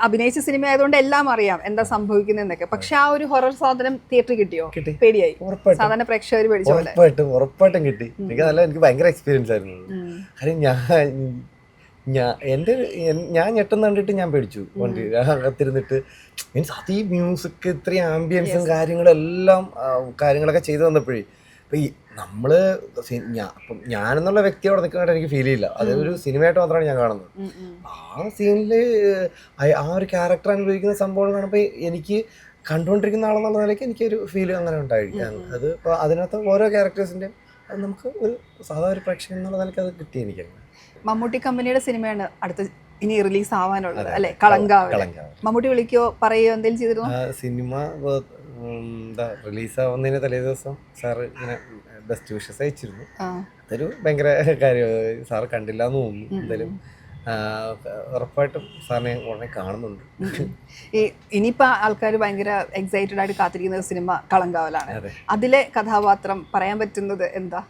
അഭിനയിച്ച സിനിമ ആയതുകൊണ്ട് എല്ലാം അറിയാം എന്താ സംഭവിക്കുന്നതെന്നൊക്കെ. പക്ഷെ ആ ഒരു ഹൊറർ സാധനം തിയേറ്ററിൽ കിട്ടിയോ? പേടിയായി? സാധാരണ പ്രേക്ഷകർ പേടിച്ച പോലെ? ഉറപ്പായിട്ടും കിട്ടി. എനിക്ക് ഭയങ്കര എക്സ്പീരിയൻസ് ആയിരുന്നു. കാര്യം ഞാൻ ഞെട്ടെന്ന് കണ്ടിട്ട് ഞാൻ പേടിച്ചു. വണ്ടി അകത്തിരുന്നിട്ട് മീൻസ് അത് ഈ മ്യൂസിക് ഇത്രയും ആംബിയൻസും കാര്യങ്ങളൊക്കെ ചെയ്തു വന്നപ്പോഴേ ഇപ്പം ഈ നമ്മള് ഞാനെന്നുള്ള വ്യക്തി അവിടെ നിൽക്കുന്നതായിട്ട് എനിക്ക് ഫീൽ ചെയ്യില്ല. അതൊരു സിനിമയായിട്ട് മാത്രമാണ് ഞാൻ കാണുന്നത്. ആ സീനിൽ ആ ഒരു ക്യാരക്ടർ അനുഭവിക്കുന്ന സംഭവം കാണുമ്പോൾ എനിക്ക് കണ്ടുകൊണ്ടിരിക്കുന്ന ആളെന്നുള്ള നിലയ്ക്ക് എനിക്കൊരു ഫീൽ അങ്ങനെ ഉണ്ടായിരിക്കും. അത് ഇപ്പോൾ അതിനകത്ത് ഓരോ ക്യാരക്ടേഴ്സിൻ്റെയും അത് നമുക്ക് ഒരു സാധാരണ ഒരു പ്രേക്ഷകൻ എന്നുള്ള നിലയ്ക്ക് അത് കിട്ടി എനിക്ക്. മമ്മൂട്ടി കമ്പനിയുടെ സിനിമയാണ് അടുത്ത് ഇനി റിലീസ് ആവാനുള്ളത് അല്ലെ, കളങ്കാവ്. മമ്മൂട്ടി വിളിക്കോ പറയോ എന്തെങ്കിലും ചെയ്തിരുന്നു? സിനിമ റിലീസ് ആവുന്നതിന് തലേ ദിവസം സാറ് ഇങ്ങനെ ബെസ്റ്റ് വിഷസ് അയച്ചിരുന്നു. അതൊരു ഭയങ്കര കാര്യം. സാറ് കണ്ടില്ല എന്ന് തോന്നുന്നു. എന്തായാലും ഉറപ്പായിട്ടും സാറിനെ ഉടനെ കാണുന്നുണ്ട്. ഇനിയിപ്പോ ആൾക്കാർ ഭയങ്കര എക്സൈറ്റഡ് ആയിട്ട് കാത്തിരിക്കുന്ന സിനിമ കളങ്കാവലാണ്. അതിലെ കഥാപാത്രം പറയാൻ പറ്റുന്നത് എന്താ?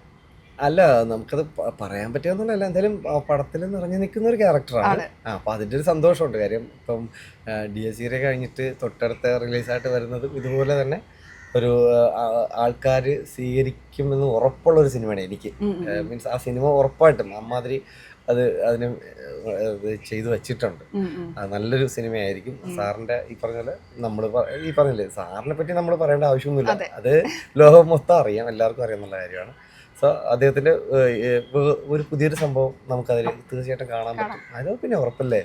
അല്ല നമുക്കത് പറയാൻ പറ്റുമെന്നുള്ളതല്ല, എന്തായാലും പടത്തിൽ നിറഞ്ഞു നിൽക്കുന്ന ഒരു ക്യാരക്ടറാണ്. അപ്പോൾ അതിൻ്റെ ഒരു സന്തോഷമുണ്ട്. കാര്യം ഇപ്പം DSC കഴിഞ്ഞിട്ട് തൊട്ടടുത്ത റിലീസായിട്ട് വരുന്നത് ഇതുപോലെ തന്നെ ഒരു ആൾക്കാർ സ്വീകരിക്കുമെന്ന് ഉറപ്പുള്ളൊരു സിനിമയാണ് എനിക്ക്. മീൻസ് ആ സിനിമ ഉറപ്പായിട്ടും അമ്മാതിരി അതിന് ചെയ്തു വെച്ചിട്ടുണ്ട്. നല്ലൊരു സിനിമയായിരിക്കും. സാറിൻ്റെ ഈ പറഞ്ഞ പോലെ നമ്മൾ ഈ പറഞ്ഞില്ലേ, സാറിനെ പറ്റി നമ്മൾ പറയേണ്ട ആവശ്യമൊന്നുമില്ല, അത് ലോകം മൊത്തം അറിയാം, എല്ലാവർക്കും അറിയാമെന്നുള്ള കാര്യമാണ്. സോ അദ്ദേഹത്തിൻ്റെ ഒരു പുതിയൊരു സംഭവം നമുക്കതിൽ തീർച്ചയായിട്ടും കാണാൻ പറ്റും. അത് പിന്നെ ഉറപ്പല്ലേ.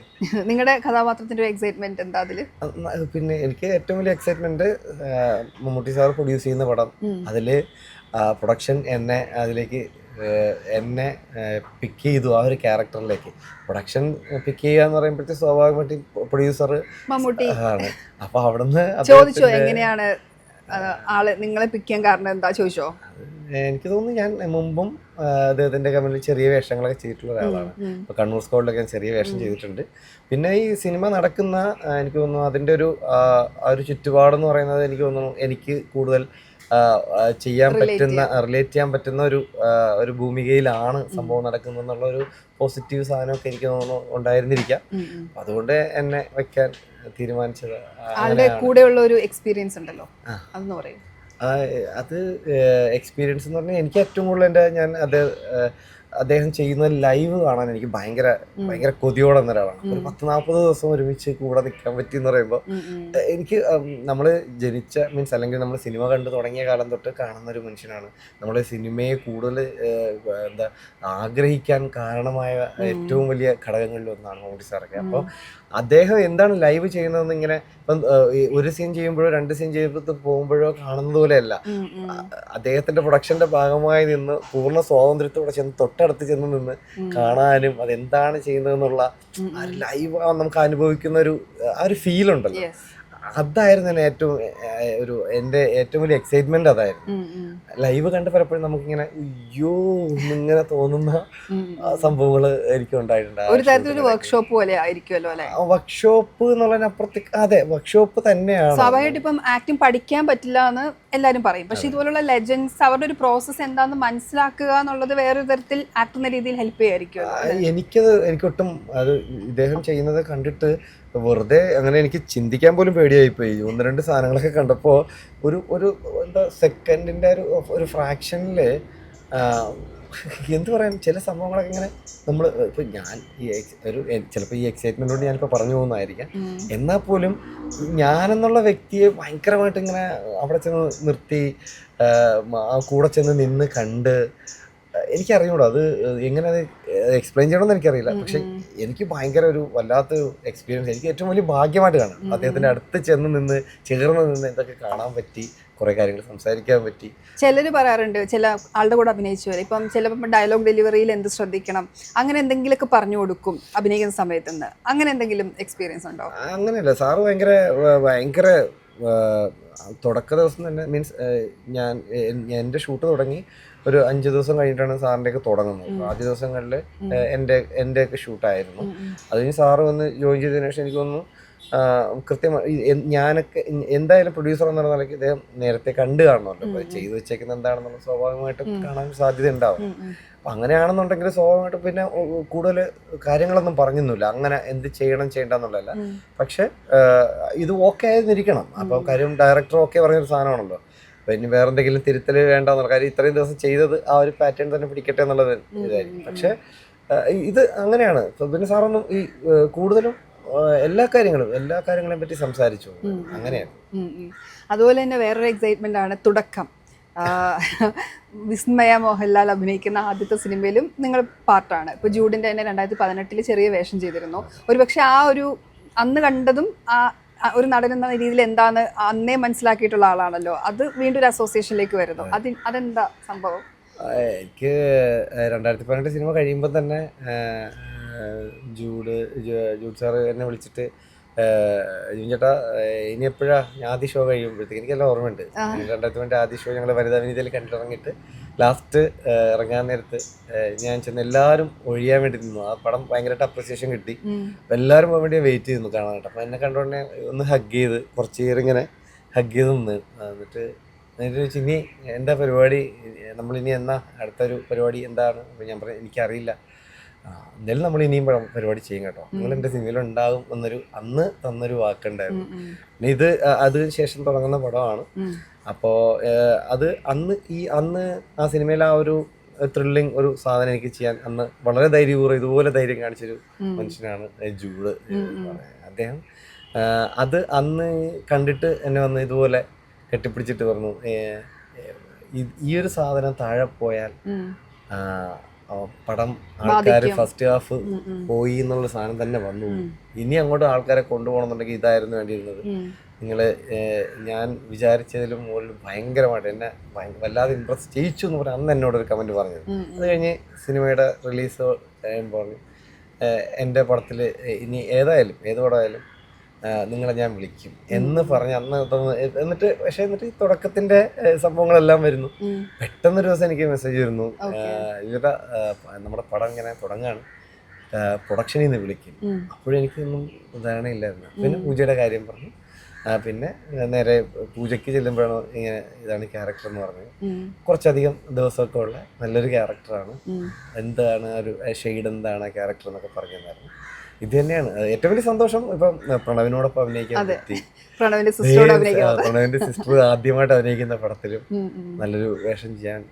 നിങ്ങളുടെ കഥാപാത്രത്തിന്റെ ഒരു എക്സൈറ്റ്മെന്റ് എന്താ അതില്? പിന്നെ എനിക്ക് ഏറ്റവും വലിയ എക്സൈറ്റ്മെന്റ് മമ്മൂട്ടി സാർ പ്രൊഡ്യൂസ് ചെയ്യുന്ന പടം, അതില് പ്രൊഡക്ഷൻ അതിലേക്ക് എന്നെ പിക്ക് ചെയ്തു ആ ഒരു ക്യാരക്ടറിലേക്ക്. പ്രൊഡക്ഷൻ പിക്ക് ചെയ്യുക എന്ന് പറയുമ്പോഴത്തേക്ക് സ്വാഭാവികമായിട്ടും പ്രൊഡ്യൂസർ മമ്മൂട്ടി ആണ്. അപ്പൊ അവിടുന്ന് ചോദിച്ചോ എങ്ങനെയാണ് ആള് നിങ്ങളെ പിക്ക് ചെയ്യാൻ കാരണം എന്താ ചോദിച്ചോ? എനിക്ക് തോന്നുന്നു ഞാൻ മുമ്പും അദ്ദേഹത്തിന്റെ കമ്പനിയിൽ ചെറിയ വേഷങ്ങളൊക്കെ ചെയ്തിട്ടുള്ള ഒരാളാണ്. ഇപ്പൊ കണ്ണൂർ സ്കോഡിലൊക്കെ ഞാൻ ചെറിയ വേഷം ചെയ്തിട്ടുണ്ട്. പിന്നെ ഈ സിനിമ നടക്കുന്ന എനിക്ക് തോന്നുന്നു അതിന്റെ ഒരു ചുറ്റുപാടെന്ന് പറയുന്നത് എനിക്ക് തോന്നുന്നു എനിക്ക് കൂടുതൽ ചെയ്യാൻ പറ്റുന്ന, റിലേറ്റ് ചെയ്യാൻ പറ്റുന്ന ഒരു ഭൂമികയിലാണ് സംഭവം നടക്കുന്നത് എന്നുള്ള ഒരു പോസിറ്റീവ് സാധനമൊക്കെ എനിക്ക് തോന്നുന്നു ഉണ്ടായിരുന്നിരിക്കാം. അതുകൊണ്ട് എന്നെ വെക്കാൻ തീരുമാനിച്ചത്. ആളുടെ കൂടെയുള്ള ഒരു എക്സ്പീരിയൻസ് ഉണ്ടല്ലോ, അതെന്ന് പറയും. അത് എക്സ്പീരിയൻസ് എന്ന് പറഞ്ഞാൽ എനിക്ക് ഏറ്റവും കൂടുതൽ അദ്ദേഹം ചെയ്യുന്ന ലൈവ് കാണാൻ എനിക്ക് ഭയങ്കര കൊതിയോടെ ഒരാളാണ്. ഒരു 10-40 ദിവസം ഒരുമിച്ച് കൂടെ നിൽക്കാൻ പറ്റി എന്ന് പറയുമ്പോൾ എനിക്ക് നമ്മൾ ജനിച്ച മീൻസ് അല്ലെങ്കിൽ നമ്മൾ സിനിമ കണ്ടു തുടങ്ങിയ കാലം തൊട്ട് കാണുന്ന ഒരു മനുഷ്യനാണ്. നമ്മൾ സിനിമയെ കൂടുതൽ ആഗ്രഹിക്കാൻ കാരണമായ ഏറ്റവും വലിയ ഘടകങ്ങളിൽ ഒന്നാണ് മമ്മൂട്ടി സാറൊക്കെ. അപ്പോൾ അദ്ദേഹം എന്താണ് ലൈവ് ചെയ്യുന്നതെന്ന് ഇങ്ങനെ ഇപ്പം ഒരു സീൻ ചെയ്യുമ്പോഴോ 2 സീൻ ചെയ്ത് പോകുമ്പോഴോ കാണുന്നത് പോലെയല്ല. അദ്ദേഹത്തിന്റെ പ്രൊഡക്ഷന്റെ ഭാഗമായി നിന്ന് പൂർണ്ണ സ്വാതന്ത്ര്യത്തോടെ ചെന്ന് തൊട്ടടുത്ത് ചെന്ന് നിന്ന് കാണാനും അതെന്താണ് ചെയ്യുന്നതെന്നുള്ള ലൈവ് നമുക്ക് അനുഭവിക്കുന്ന ഒരു ഫീൽ ഉണ്ടല്ലോ, അതായിരുന്നു എന്നെ എൻ്റെ ഏറ്റവും വലിയ എക്സൈറ്റ്മെന്റ്. അതായിരുന്നു ലൈവ് കണ്ട് പലപ്പോഴും നമുക്കിങ്ങനെ അയ്യോ ഇങ്ങനെ തോന്നുന്ന സംഭവങ്ങൾ എനിക്ക് ഉണ്ടായിട്ടുണ്ട്. ഒരു തരത്തിലൊരു വർക്ക്ഷോപ്പ് പോലെ ആയിരിക്കുമല്ലോ അല്ലേ? വർക്ക്ഷോപ്പ് എന്നുള്ളതിനപ്പുറത്തേക്ക് അതെ വർക്ക്ഷോപ്പ് തന്നെയാണ്. സ്വാഭാവികമായിട്ട് ഇപ്പം ആക്ടിങ് പഠിക്കാൻ പറ്റില്ല എന്ന് എല്ലാവരും പറയും. പക്ഷെ ഇതുപോലുള്ള ലെജൻഡ്സ് അവരുടെ ഒരു പ്രോസസ്സ് എന്താണെന്ന് മനസ്സിലാക്കുക എന്നുള്ളത് വേറൊരു തരത്തിൽ ആക്ടുന്ന രീതിയിൽ ഹെൽപ്പ് ചെയ്യായിരിക്കും. എനിക്കൊട്ടും അത് ഇദ്ദേഹം ചെയ്യുന്നത് കണ്ടിട്ട് വെറുതെ അങ്ങനെ എനിക്ക് ചിന്തിക്കാൻ പോലും പേടിയായിപ്പോയി. 1-2 സാധനങ്ങളൊക്കെ കണ്ടപ്പോൾ ഒരു എന്താ സെക്കൻഡിൻ്റെ ഒരു ഫ്രാക്ഷനിൽ എന്ത് പറയാൻ ചില സംഭവങ്ങളൊക്കെ ഇങ്ങനെ നമ്മൾ ഇപ്പോൾ ഞാൻ ചിലപ്പോൾ ഈ എക്സൈറ്റ്മെന്റ് കൊണ്ട് ഞാനിപ്പോൾ പറഞ്ഞു പോകുന്നതായിരിക്കാം. എന്നാൽ പോലും ഞാനെന്നുള്ള വ്യക്തിയെ ഭയങ്കരമായിട്ട് ഇങ്ങനെ അവിടെ ചെന്ന് നിർത്തി കൂടെ ചെന്ന് നിന്ന് കണ്ട് എനിക്കറിഞ്ഞൂടാ അത് എങ്ങനെ അത് എക്സ്പ്ലെയിൻ ചെയ്യണമെന്ന് എനിക്കറിയില്ല. പക്ഷെ എനിക്ക് ഭയങ്കര ഒരു വല്ലാത്തൊരു എക്സ്പീരിയൻസ്, എനിക്ക് ഏറ്റവും വലിയ ഭാഗ്യമായിട്ട് കാണാം. അദ്ദേഹത്തിന്റെ അടുത്ത് ചെന്ന് നിന്ന് ചേർന്ന് നിന്ന് ഇതൊക്കെ കാണാൻ പറ്റി, കുറെ കാര്യങ്ങൾ സംസാരിക്കാൻ പറ്റി. ചിലർ പറയാറുണ്ട് ചില ആളുടെ കൂടെ അഭിനയിച്ചവരെ ഇപ്പം ചിലപ്പോൾ ഡയലോഗ് ഡെലിവറിയിൽ എന്ത് ശ്രദ്ധിക്കണം അങ്ങനെ എന്തെങ്കിലുമൊക്കെ പറഞ്ഞു കൊടുക്കും അഭിനയിക്കുന്ന സമയത്ത് നിന്ന്, അങ്ങനെ എന്തെങ്കിലും എക്സ്പീരിയൻസ് ഉണ്ടോ? അങ്ങനെയല്ല, സാറ് ഭയങ്കര തുടക്ക ദിവസം തന്നെ മീൻസ് എൻ്റെ ഷൂട്ട് തുടങ്ങി ഒരു 5 ദിവസം കഴിഞ്ഞിട്ടാണ് സാറിൻ്റെയൊക്കെ തുടങ്ങുന്നത്. ആദ്യ ദിവസങ്ങളിൽ എൻ്റെയൊക്കെ ഷൂട്ടായിരുന്നു. അത് കഴിഞ്ഞ് സാറ് വന്ന് ജോയിൻ ചെയ്തതിനു ശേഷം എനിക്ക് തോന്നുന്നു കൃത്യമായി ഞാനൊക്കെ എന്തായാലും പ്രൊഡ്യൂസർ എന്നുള്ള നിലയ്ക്ക് ഇദ്ദേഹം നേരത്തെ കണ്ടു കാണുന്നുണ്ട്. ചെയ്തു വെച്ചേക്കുന്നത് എന്താണെന്നുള്ള സ്വാഭാവികമായിട്ടും കാണാൻ സാധ്യത ഉണ്ടാവും. അപ്പം അങ്ങനെയാണെന്നുണ്ടെങ്കിൽ സ്വാഭാവികമായിട്ടും പിന്നെ കൂടുതൽ കാര്യങ്ങളൊന്നും പറഞ്ഞൊന്നുമില്ല, അങ്ങനെ എന്ത് ചെയ്യണ്ടെന്നുള്ളതല്ല. പക്ഷെ ഇത് ഓക്കെ ആയിരുന്നിരിക്കണം. അപ്പം കാര്യം ഡയറക്ടർ ഓക്കെ പറഞ്ഞൊരു സാധനമാണല്ലോ. അപ്പം ഇനി വേറെ എന്തെങ്കിലും തിരുത്തൽ വേണ്ടെന്നുള്ള കാര്യം ഇത്രയും ദിവസം ചെയ്തത് ആ ഒരു പാറ്റേൺ തന്നെ പിടിക്കട്ടെ എന്നുള്ളത് ഇതായിരിക്കും. പക്ഷെ ഇത് അങ്ങനെയാണ്. പിന്നെ സാറൊന്നും ഈ കൂടുതലും എല്ലാ കാര്യങ്ങളെയും പറ്റി സംസാരിച്ചു, അങ്ങനെയാണ്. അതുപോലെ തന്നെ വേറൊരു എക്സൈറ്റ്മെന്റ് ആണ് തുടക്കം. വിസ്മയ മോഹൻലാൽ അഭിനയിക്കുന്ന ആദ്യത്തെ സിനിമയിലും നിങ്ങൾ പാർട്ടാണ്. ഇപ്പോൾ ജൂഡിൻ്റെ തന്നെ 2018 ചെറിയ വേഷം ചെയ്തിരുന്നു. ഒരുപക്ഷെ ആ ഒരു അന്ന് കണ്ടതും ഒരു നടൻ എന്ന രീതിയിൽ എന്താന്ന് അന്നേ മനസ്സിലാക്കിയിട്ടുള്ള ആളാണല്ലോ, അത് വീണ്ടും ഒരു അസോസിയേഷനിലേക്ക് വരുന്നു. അതെന്താ സംഭവം? എനിക്ക് 2018 സിനിമ കഴിയുമ്പോൾ തന്നെ ജൂഡ് സാറ് എന്നെ വിളിച്ചിട്ട് ചേട്ടാ ഇനി എപ്പോഴാ ആദ്യ ഷോ കഴിയുമ്പോഴത്തേക്ക് എനിക്കെല്ലാം ഓർമ്മയുണ്ട്. 2018 ആദ്യ ഷോ ഞങ്ങൾ വനിതാ വിനീതയിൽ കണ്ടിറങ്ങിയിട്ട് ലാസ്റ്റ് ഇറങ്ങാൻ നേരത്ത് ഞാൻ ചെന്ന് എല്ലാവരും ഒഴിയാൻ വേണ്ടി നിന്നു. ആ പടം ഭയങ്കരമായിട്ട് അപ്രിസിയേഷൻ കിട്ടി. അപ്പം എല്ലാവരും പോകാൻ വേണ്ടി വെയിറ്റ് ചെയ്തു കാണാനായിട്ട്. അപ്പം എന്നെ കണ്ടുകൊണ്ട് ഒന്ന് ഹഗ് ചെയ്ത് കുറച്ച് നേരം ഇങ്ങനെ ഹഗ് ചെയ്ത് നിന്ന് എന്നിട്ട് എന്നിട്ട് ചോദിച്ചു ഇനി എന്താ പരിപാടി, നമ്മളിനി എന്നാ അടുത്തൊരു പരിപാടി എന്താണ്? അപ്പോൾ ഞാൻ പറഞ്ഞു എനിക്കറിയില്ല, എന്തായാലും നമ്മൾ ഇനിയും പരിപാടി ചെയ്യും കേട്ടോ, നിങ്ങൾ എൻ്റെ സിനിമയിൽ ഉണ്ടാകും എന്നൊരു അന്ന് തന്നൊരു വാക്കുണ്ടായിരുന്നു. പിന്നെ ഇത് അതിന് ശേഷം തുടങ്ങുന്ന പടമാണ്. അപ്പോൾ അത് അന്ന് ആ സിനിമയിൽ ആ ഒരു ത്രില്ലിങ് ഒരു സാധനം എനിക്ക് ചെയ്യാൻ അന്ന് വളരെ ധൈര്യപൂർവ്വം ഇതുപോലെ ധൈര്യം കാണിച്ചൊരു മനുഷ്യനാണ് ജൂഡ്. അദ്ദേഹം അത് അന്ന് കണ്ടിട്ട് എന്നെ വന്ന് ഇതുപോലെ കെട്ടിപ്പിടിച്ചിട്ട് പറഞ്ഞു, ഈ ഒരു സാധനം താഴെ പോയാൽ പടം ആൾക്കാർ ഫസ്റ്റ് ഹാഫ് പോയി എന്നുള്ള സാധനം തന്നെ വന്നു. ഇനി അങ്ങോട്ട് ആൾക്കാരെ കൊണ്ടുപോകണമെന്നുണ്ടെങ്കിൽ ഇതായിരുന്നു വേണ്ടിയിരുന്നത്. നിങ്ങൾ ഞാൻ വിചാരിച്ചതിലും മുകളിലും ഭയങ്കരമായിട്ട് എന്നെ വല്ലാതെ ഇമ്പ്രസ് ചെയ്യിച്ചു എന്ന് പറഞ്ഞാൽ അന്ന് എന്നോടൊരു കമൻറ്റ് പറഞ്ഞത്. അത് കഴിഞ്ഞ് സിനിമയുടെ റിലീസ് പറഞ്ഞു എൻ്റെ പടത്തിൽ ഇനി ഏത് പടമായാലും നിങ്ങളെ ഞാൻ വിളിക്കും എന്ന് പറഞ്ഞ് അന്ന് എന്നിട്ട് ഈ തുടക്കത്തിന്റെ സംഭവങ്ങളെല്ലാം വരുന്നു. പെട്ടെന്നൊരു ദിവസം എനിക്ക് മെസ്സേജ് വരുന്നു, ഇവരുടെ നമ്മുടെ പടം ഇങ്ങനെ തുടങ്ങാണ്, പ്രൊഡക്ഷനിൽ നിന്ന് വിളിക്കും. അപ്പോഴും എനിക്കൊന്നും ധാരണയില്ലായിരുന്നു. പിന്നെ പൂജയുടെ കാര്യം പറഞ്ഞു. പിന്നെ നേരെ പൂജയ്ക്ക് ചെല്ലുമ്പോഴാണ് ഇങ്ങനെ ഇതാണ് ക്യാരക്ടർ എന്ന് പറഞ്ഞത്. കുറച്ചധികം ദിവസമൊക്കെ ഉള്ള നല്ലൊരു ക്യാരക്ടറാണ്, എന്താണ് ഒരു ഷെയ്ഡ്, എന്താണ് ക്യാരക്ടർ എന്നൊക്കെ പറഞ്ഞു തന്നായിരുന്നു. ഇത് തന്നെയാണ് ഏറ്റവും വലിയ സന്തോഷം. ഇപ്പം പ്രണവിനോടൊപ്പം അഭിനയിക്കാൻ പറ്റി. പ്രണവിന്റെ സിസ്റ്റർ ആദ്യമായിട്ട് അഭിനയിക്കുന്ന പടത്തിലും നല്ലൊരു വേഷം ചെയ്യാൻ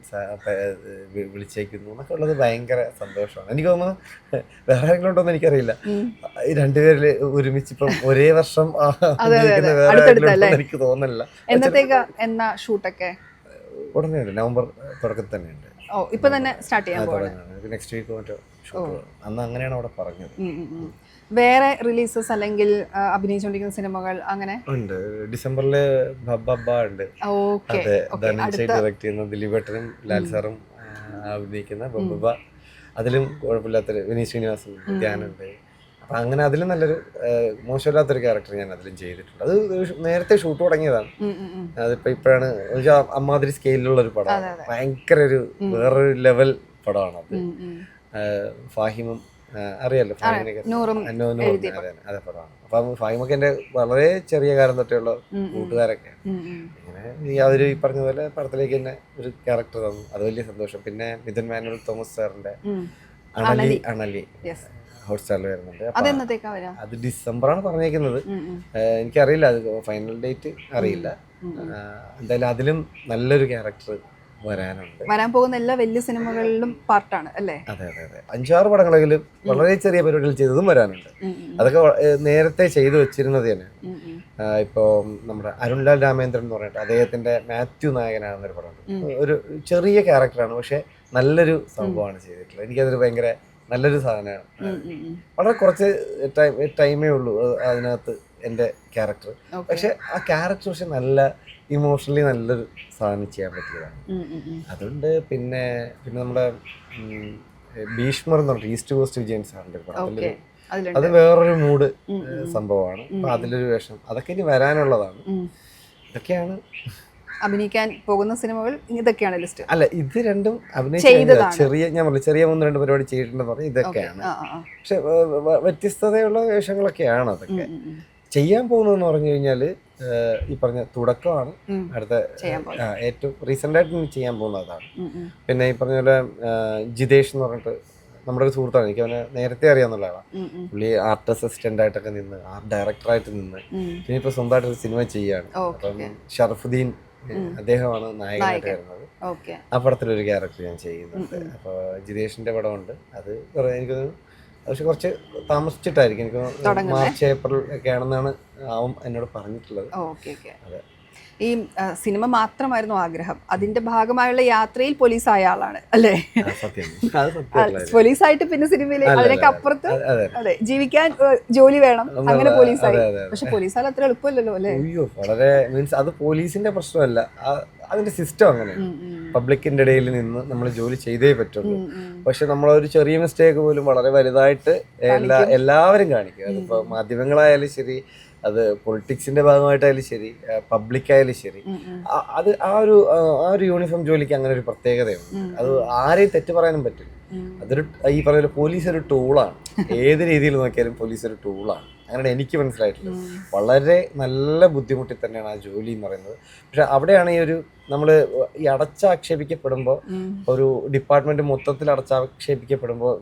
വിളിച്ചേക്കുന്നു എന്നൊക്കെ ഉള്ളത് ഭയങ്കര സന്തോഷമാണ്. എനിക്ക് തോന്നുന്നു വേറെ ആരെങ്കിലും ഉണ്ടോന്ന് എനിക്കറിയില്ല, രണ്ടുപേരില് ഒരുമിച്ച് ഇപ്പം ഒരേ വർഷം എനിക്ക് തോന്നുന്നില്ല. ഉടനെ ഉണ്ട്, നവംബർ തുടക്കത്തിൽ തന്നെ ഉണ്ട്. ഇപ്പൊ തന്നെ സ്റ്റാർട്ട് ചെയ്യാൻ നെക്സ്റ്റ് വീക്ക് മറ്റോ ഷൂട്ട്. അന്ന് അങ്ങനെയാണ് അവിടെ പറഞ്ഞത്. വേറെ റിലീസസ് അല്ലെങ്കിൽ അഭിനയിച്ചുകൊണ്ടിരിക്കുന്ന സിനിമകൾ അങ്ങനെ ഉണ്ട്. ഡിസംബറില് ബബ്ബ ഉണ്ട്. അതെ, ധനഞ്ജയ് ഡയറക്ട് ചെയ്യുന്ന ദിലീപേട്ടനും ലാൽ സാറും അഭിനയിക്കുന്ന ബബ്ബ. അതിലും കുഴപ്പമില്ലാത്തൊരു വിനീത് ശ്രീനിവാസൻ ധ്യാനുണ്ട്. അപ്പം അങ്ങനെ അതിലും നല്ലൊരു മോശമില്ലാത്തൊരു ക്യാരക്ടർ ഞാൻ അതിലും ചെയ്തിട്ടുണ്ട്. അത് നേരത്തെ ഷൂട്ട് തുടങ്ങിയതാണ്. അതിപ്പോൾ ഇപ്പോഴാണ് അമ്മാതിരി സ്കെയിലുള്ളൊരു പടമാണ്. ഭയങ്കര ഒരു വേറൊരു ലെവൽ പടമാണ് അത്. ഫാഹിമും അറിയാലോ, അതെ പടമാണ്. അപ്പം ഫാഹിമൊക്കെ എൻ്റെ വളരെ ചെറിയ കാലം തൊട്ടുള്ള കൂട്ടുകാരൊക്കെയാണ്. ഇങ്ങനെ അവര് ഈ പറഞ്ഞ പോലെ പടത്തിലേക്ക് തന്നെ ഒരു ക്യാരക്ടർ തന്നു. അത് വലിയ സന്തോഷം. പിന്നെ മിഥുൻ മാനുവൽ തോമസ് സാറിന്റെ അണലി ഹോട്ട്സ്റ്റാറിൽ വരുന്നുണ്ട്. അത് ഡിസംബറാണ് പറഞ്ഞേക്കുന്നത്. എനിക്കറിയില്ല, അത് ഫൈനൽ ഡേറ്റ് അറിയില്ല. എന്തായാലും അതിലും നല്ലൊരു ക്യാരക്ടർ വരാൻ പോകുന്ന എല്ലാ വലിയ സിനിമകളിലും പാർട്ടാണ് അല്ലേ? അതെ അതെ അതെ. 5-6 പടങ്ങളെങ്കിലും വളരെ ചെറിയ പരിപാടികൾ ചെയ്തതും വരാനുണ്ട്. അതൊക്കെ നേരത്തെ ചെയ്തു വെച്ചിരുന്നത് തന്നെ. ഇപ്പോൾ നമ്മുടെ അരുൺലാൽ രാമേന്ദ്രൻ എന്ന് പറഞ്ഞിട്ട് അദ്ദേഹത്തിന്റെ മാത്യു നായകനാകുന്നൊരു പടമുണ്ട്. ഒരു ചെറിയ ക്യാരക്ടറാണ്, പക്ഷെ നല്ലൊരു സംഭവമാണ് ചെയ്തിട്ടുള്ളത്. എനിക്കതൊരു ഭയങ്കര നല്ലൊരു സാധനമാണ്. വളരെ കുറച്ച് ടൈമേ ഉള്ളൂ അതിനകത്ത് എൻ്റെ ക്യാരക്ടർ. പക്ഷെ ആ ക്യാരക്ടർ പക്ഷെ നല്ല ഇമോഷണലി നല്ലൊരു സാധനം ചെയ്യാൻ പറ്റിയതാണ്. അതുകൊണ്ട് പിന്നെ നമ്മുടെ ഭീഷ്മർ എന്ന് പറഞ്ഞിട്ട് ഈസ്റ്റ് കോസ്റ്റ് വിജയൻ സാറിന്റെ പടത്തില് അത് വേറൊരു മൂഡ് സംഭവമാണ്. അപ്പൊ അതിലൊരു വേഷം, അതൊക്കെ ഇനി വരാനുള്ളതാണ്. ഇതൊക്കെയാണ് അഭിനയിക്കാൻ പോകുന്ന സിനിമകൾ. ഇതൊക്കെയാണ് ലിസ്റ്റ്. അല്ല, ഇത് രണ്ടും അഭിനയിച്ച ഞാൻ പറഞ്ഞു ചെറിയ 1-2 പരിപാടി ചെയ്തിട്ടുണ്ടെന്ന് പറഞ്ഞാൽ ഇതൊക്കെയാണ്. പക്ഷെ വ്യത്യസ്തതയുള്ള വേഷങ്ങളൊക്കെയാണ് അതൊക്കെ. ചെയ്യാൻ പോകുന്നതെന്ന് പറഞ്ഞു കഴിഞ്ഞാൽ ഈ പറഞ്ഞ തുടക്കമാണ്. അടുത്ത ഏറ്റവും റീസെന്റ് ആയിട്ട് ചെയ്യാൻ പോകുന്നത് അതാണ്. പിന്നെ ഈ പറഞ്ഞ പോലെ ജിതേഷ് എന്ന് പറഞ്ഞിട്ട് നമ്മുടെ ഒരു സുഹൃത്താണ്, എനിക്ക് അവനെ നേരത്തെ അറിയാവുന്ന ആളാണ്. പുള്ളി ആർട്ട് അസിസ്റ്റന്റ് ആയിട്ടൊക്കെ നിന്ന്, ആർട്ട് ഡയറക്ടറായിട്ട് നിന്ന്, പിന്നെ ഇപ്പൊ സ്വന്തമായിട്ടൊരു സിനിമ ചെയ്യാണ്. അപ്പം ഷറഫുദ്ദീൻ അദ്ദേഹമാണ് നായകനായിട്ട് വരുന്നത്. ആ പടത്തിലൊരു ക്യാരക്ടർ ഞാൻ ചെയ്യുന്നുണ്ട്. അപ്പോൾ ജിതേഷിന്റെ പടമുണ്ട്. അത് എനിക്ക് പക്ഷെ കുറച്ച് താമസിച്ചിട്ടായിരിക്കും, എനിക്ക് മാർച്ച് ഏപ്രിൽ ഒക്കെ ആണെന്നാണ് എന്നോട് പറഞ്ഞിട്ടുള്ളത്. അതെ. ഈ സിനിമ മാത്രമായിരുന്നു ആഗ്രഹം, അതിന്റെ ഭാഗമായുള്ള യാത്രയിൽ പോലീസായ ആളാണ് അല്ലേ? പോലീസായിട്ട് പിന്നെ സിനിമയില് അതിനൊക്കെ അപ്പുറത്ത് അതെ ജീവിക്കാൻ ജോലി വേണം, അങ്ങനെ പോലീസായി. പക്ഷെ പോലീസാൽ അത്ര എളുപ്പമല്ലല്ലോ അല്ലേ? അയ്യോ, വളരെ മീൻസ് അത് പോലീസിന്റെ പ്രശ്നമല്ല, അതിന്റെ സിസ്റ്റം അങ്ങനെ. പബ്ലിക്കിന്റെ ഇടയിൽ നിന്ന് നമ്മൾ ജോലി ചെയ്തേ പറ്റുള്ളൂ. പക്ഷെ നമ്മളൊരു ചെറിയ മിസ്റ്റേക്ക് പോലും വളരെ വലുതായിട്ട് എല്ലാവരും കാണിക്കും. അതിപ്പോ മാധ്യമങ്ങളായാലും ശരി, അത് പൊളിറ്റിക്സിന്റെ ഭാഗമായിട്ടായാലും ശരി, പബ്ലിക്കായാലും ശരി, അത് ആ ഒരു യൂണിഫോം ജോലിക്ക് അങ്ങനെ ഒരു പ്രത്യേകതയുണ്ട്. അത് ആരെയും തെറ്റ് പറയാനും പറ്റില്ല. അതൊരു ഈ പറയുന്ന പോലീസ് ഒരു ടൂളാണ്. ഏത് രീതിയിൽ നോക്കിയാലും പോലീസ് ഒരു ടൂളാണ്. അങ്ങനെയാണ് എനിക്ക് മനസ്സിലായിട്ടുള്ളത്. വളരെ നല്ല ബുദ്ധിമുട്ടി തന്നെയാണ് ആ ജോലി എന്ന് പറയുന്നത്. പക്ഷെ അവിടെയാണ് ഈ ഒരു നമ്മൾ ഈ അടച്ചാക്ഷേപിക്കപ്പെടുമ്പോൾ, ഒരു ഡിപ്പാർട്ട്മെന്റ് മൊത്തത്തിൽ അടച്ചാക്ഷേപിക്കപ്പെടുമ്പോൾ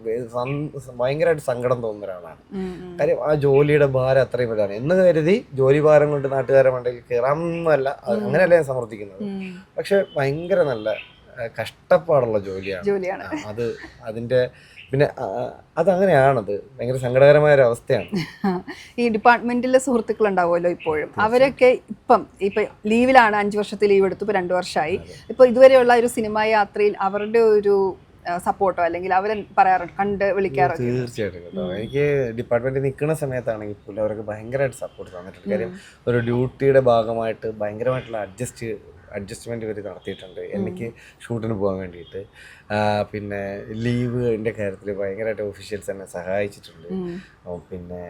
ഭയങ്കരമായിട്ട് സങ്കടം തോന്നുന്ന ഒരാളാണ്. കാര്യം ആ ജോലിയുടെ ഭാരം അത്രയും വലുതാണ് എന്ന് കരുതി ജോലി ഭാരം കൊണ്ട് നാട്ടുകാരെ മണ്ടയിൽ കയറാമെന്നല്ല, അങ്ങനെയല്ല ഞാൻ സമർത്ഥിക്കുന്നത്. പക്ഷെ ഭയങ്കര നല്ല കഷ്ടപ്പാടുള്ള ജോലിയാണ് അത്. അതിന്റെ പിന്നെ അതങ്ങനെയാണത്, ഭയങ്കര സങ്കടകരമായ ഒരു അവസ്ഥയാണ്. ഈ ഡിപ്പാർട്ട്മെന്റിലെ സുഹൃത്തുക്കൾ ഉണ്ടാവുമല്ലോ ഇപ്പോഴും, അവരൊക്കെ ഇപ്പൊ ലീവിലാണ്, 5 വർഷത്തെ ലീവ് എടുത്തു, ഇപ്പൊ 2 വർഷമായി. ഇപ്പൊ ഇതുവരെയുള്ള ഒരു സിനിമാ യാത്രയിൽ അവരുടെ ഒരു സപ്പോർട്ടോ അല്ലെങ്കിൽ അവർ പറയാറുണ്ട്, കണ്ട് വിളിക്കാറോ? തീർച്ചയായിട്ടും കേട്ടോ. എനിക്ക് ഡിപ്പാർട്ട്മെന്റിൽ നിൽക്കുന്ന സമയത്താണെങ്കിൽ പോലും അവർക്ക് ഭയങ്കരമായിട്ട് സപ്പോർട്ട് തന്നിട്ടുണ്ട്. കാര്യം ഒരു ഡ്യൂട്ടിയുടെ ഭാഗമായിട്ട് ഭയങ്കരമായിട്ടുള്ള അഡ്ജസ്റ്റ്മെന്റ് ഇവർ നടത്തിയിട്ടുണ്ട് എനിക്ക് ഷൂട്ടിന് പോകാൻ വേണ്ടിയിട്ട്. പിന്നെ ലീവിൻ്റെ കാര്യത്തിൽ ഭയങ്കരമായിട്ട് ഒഫീഷ്യൽസ് എന്നെ സഹായിച്ചിട്ടുണ്ട്. പിന്നെ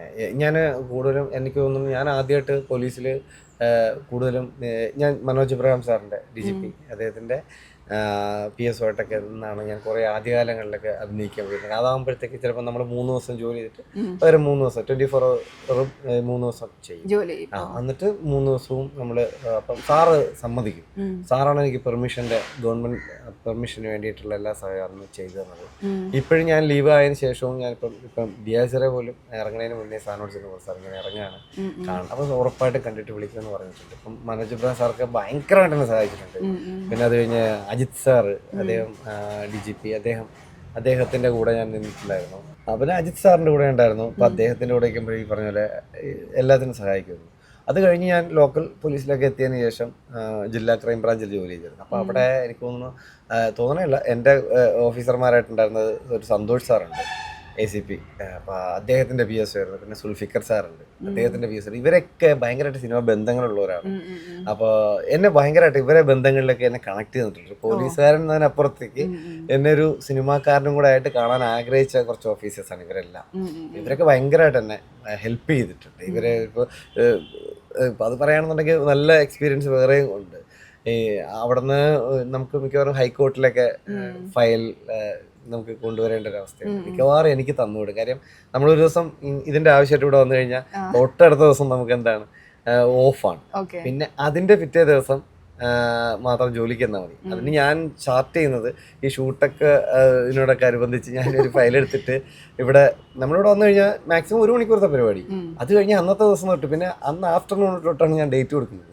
ഞാൻ കൂടുതലും എനിക്ക് തോന്നുന്നു, ഞാൻ ആദ്യമായിട്ട് പോലീസിൽ കൂടുതലും ഞാൻ മനോജ് എബ്രഹാം സാറിൻ്റെ DGP അദ്ദേഹത്തിൻ്റെ PSO ആയിട്ടൊക്കെ നിന്നാണ് ഞാൻ കുറേ ആദ്യകാലങ്ങളിലൊക്കെ അഭിനയിക്കാൻ പോയിരുന്നത്. അതാകുമ്പോഴത്തേക്ക് ചിലപ്പോൾ നമ്മൾ 3 ദിവസം ജോലി ചെയ്തിട്ട് പകരം 3 ദിവസം 24 hours 3 ദിവസം ചെയ്യും. എന്നിട്ട് 3 ദിവസവും നമ്മൾ അപ്പം സാറ് സമ്മതിക്കും. സാറാണ് എനിക്ക് ഗവൺമെന്റ് പെർമിഷന് വേണ്ടിയിട്ടുള്ള എല്ലാ സഹായവും ചെയ്തു തന്നത്. ഇപ്പോഴും ഞാൻ ലീവ് ആയതിനു ശേഷവും ഇപ്പം ഡിയാസറെ പോലും ഇറങ്ങുന്നതിന് മുന്നേ സാറിനോട് ചെന്ന് സാർ ഇങ്ങനെ ഇറങ്ങുകയാണ് കാണും, അപ്പോൾ ഉറപ്പായിട്ട് കണ്ടിട്ട് വിളിക്കുമെന്ന് പറഞ്ഞിട്ടുണ്ട്. ഇപ്പം മനോജ് എബ്രഹാം സാർക്ക് ഭയങ്കരമായിട്ട് എന്നെ സഹായിച്ചിട്ടുണ്ട്. പിന്നെ അത് കഴിഞ്ഞ് അജിത് സാറ്, അദ്ദേഹം DGP, അദ്ദേഹത്തിൻ്റെ കൂടെ ഞാൻ നിന്നിട്ടുണ്ടായിരുന്നു. പിന്നെ അജിത് സാറിൻ്റെ കൂടെ ഉണ്ടായിരുന്നു. അപ്പോൾ അദ്ദേഹത്തിൻ്റെ കൂടെ ഇരിക്കുമ്പോൾ ഈ പറഞ്ഞ പോലെ എല്ലാത്തിനും സഹായിക്കുന്നു. അത് കഴിഞ്ഞ് ഞാൻ ലോക്കൽ പോലീസിലൊക്കെ എത്തിയതിന് ശേഷം ജില്ലാ ക്രൈംബ്രാഞ്ചിൽ ജോലി ചെയ്തിരുന്നു. അപ്പോൾ അവിടെ എനിക്ക് തോന്നുന്നില്ല എൻ്റെ ഓഫീസർമാരായിട്ടുണ്ടായിരുന്നത് ഒരു സന്തോഷ് സാറുണ്ട്, ACP. അപ്പോൾ അദ്ദേഹത്തിൻ്റെ PSO ആയിരുന്നു. പിന്നെ സുൽഫിക്കർ സാറുണ്ട്, അദ്ദേഹത്തിൻ്റെ PSO. ഇവരൊക്കെ ഭയങ്കരമായിട്ട് സിനിമ ബന്ധങ്ങളുള്ളവരാണ്. അപ്പോൾ എന്നെ ഭയങ്കരമായിട്ട് ഇവരെ ബന്ധങ്ങളിലൊക്കെ എന്നെ കണക്ട് ചെയ്തിട്ടുണ്ട്. പോലീസുകാരൻ എന്നതിനപ്പുറത്തേക്ക് എന്നെ ഒരു സിനിമാക്കാരനും കൂടെ ആയിട്ട് കാണാൻ ആഗ്രഹിച്ച കുറച്ച് ഓഫീസേഴ്സാണ് ഇവരെല്ലാം. ഇവരൊക്കെ ഭയങ്കരമായിട്ട് എന്നെ ഹെൽപ്പ് ചെയ്തിട്ടുണ്ട്. ഇവരെ ഇപ്പോൾ അത് പറയുകയാണെന്നുണ്ടെങ്കിൽ നല്ല എക്സ്പീരിയൻസ് വേറെയും ഉണ്ട്. ഈ അവിടുന്ന് നമുക്ക് മിക്കവാറും ഹൈക്കോർട്ടിലൊക്കെ ഫയൽ നമുക്ക് കൊണ്ടുവരേണ്ട ഒരു അവസ്ഥയാണ്. മിക്കവാറും എനിക്ക് തന്നുവിടും. കാര്യം നമ്മളൊരു ദിവസം ഇതിന്റെ ആവശ്യമായിട്ട് ഇവിടെ വന്നു കഴിഞ്ഞാൽ തൊട്ടടുത്ത ദിവസം നമുക്ക് എന്താണ് ഓഫാണ്. പിന്നെ അതിന്റെ പിറ്റേ ദിവസം മാത്രം ജോലിക്ക് എന്നാൽ മതി. അതിന് ഞാൻ ചാർട്ട് ചെയ്യുന്നത് ഈ ഷൂട്ടൊക്കെ ഇതിനോടൊക്കെ അനുബന്ധിച്ച് ഞാനൊരു ഫയലെടുത്തിട്ട് ഇവിടെ നമ്മളിവിടെ വന്നു കഴിഞ്ഞാൽ മാക്സിമം 1 മണിക്കൂറത്തെ പരിപാടി. അത് കഴിഞ്ഞ് അന്നത്തെ ദിവസം തൊട്ട് പിന്നെ അന്ന് ആഫ്റ്റർനൂൺ തൊട്ടാണ് ഞാൻ ഡേറ്റ് കൊടുക്കുന്നത്.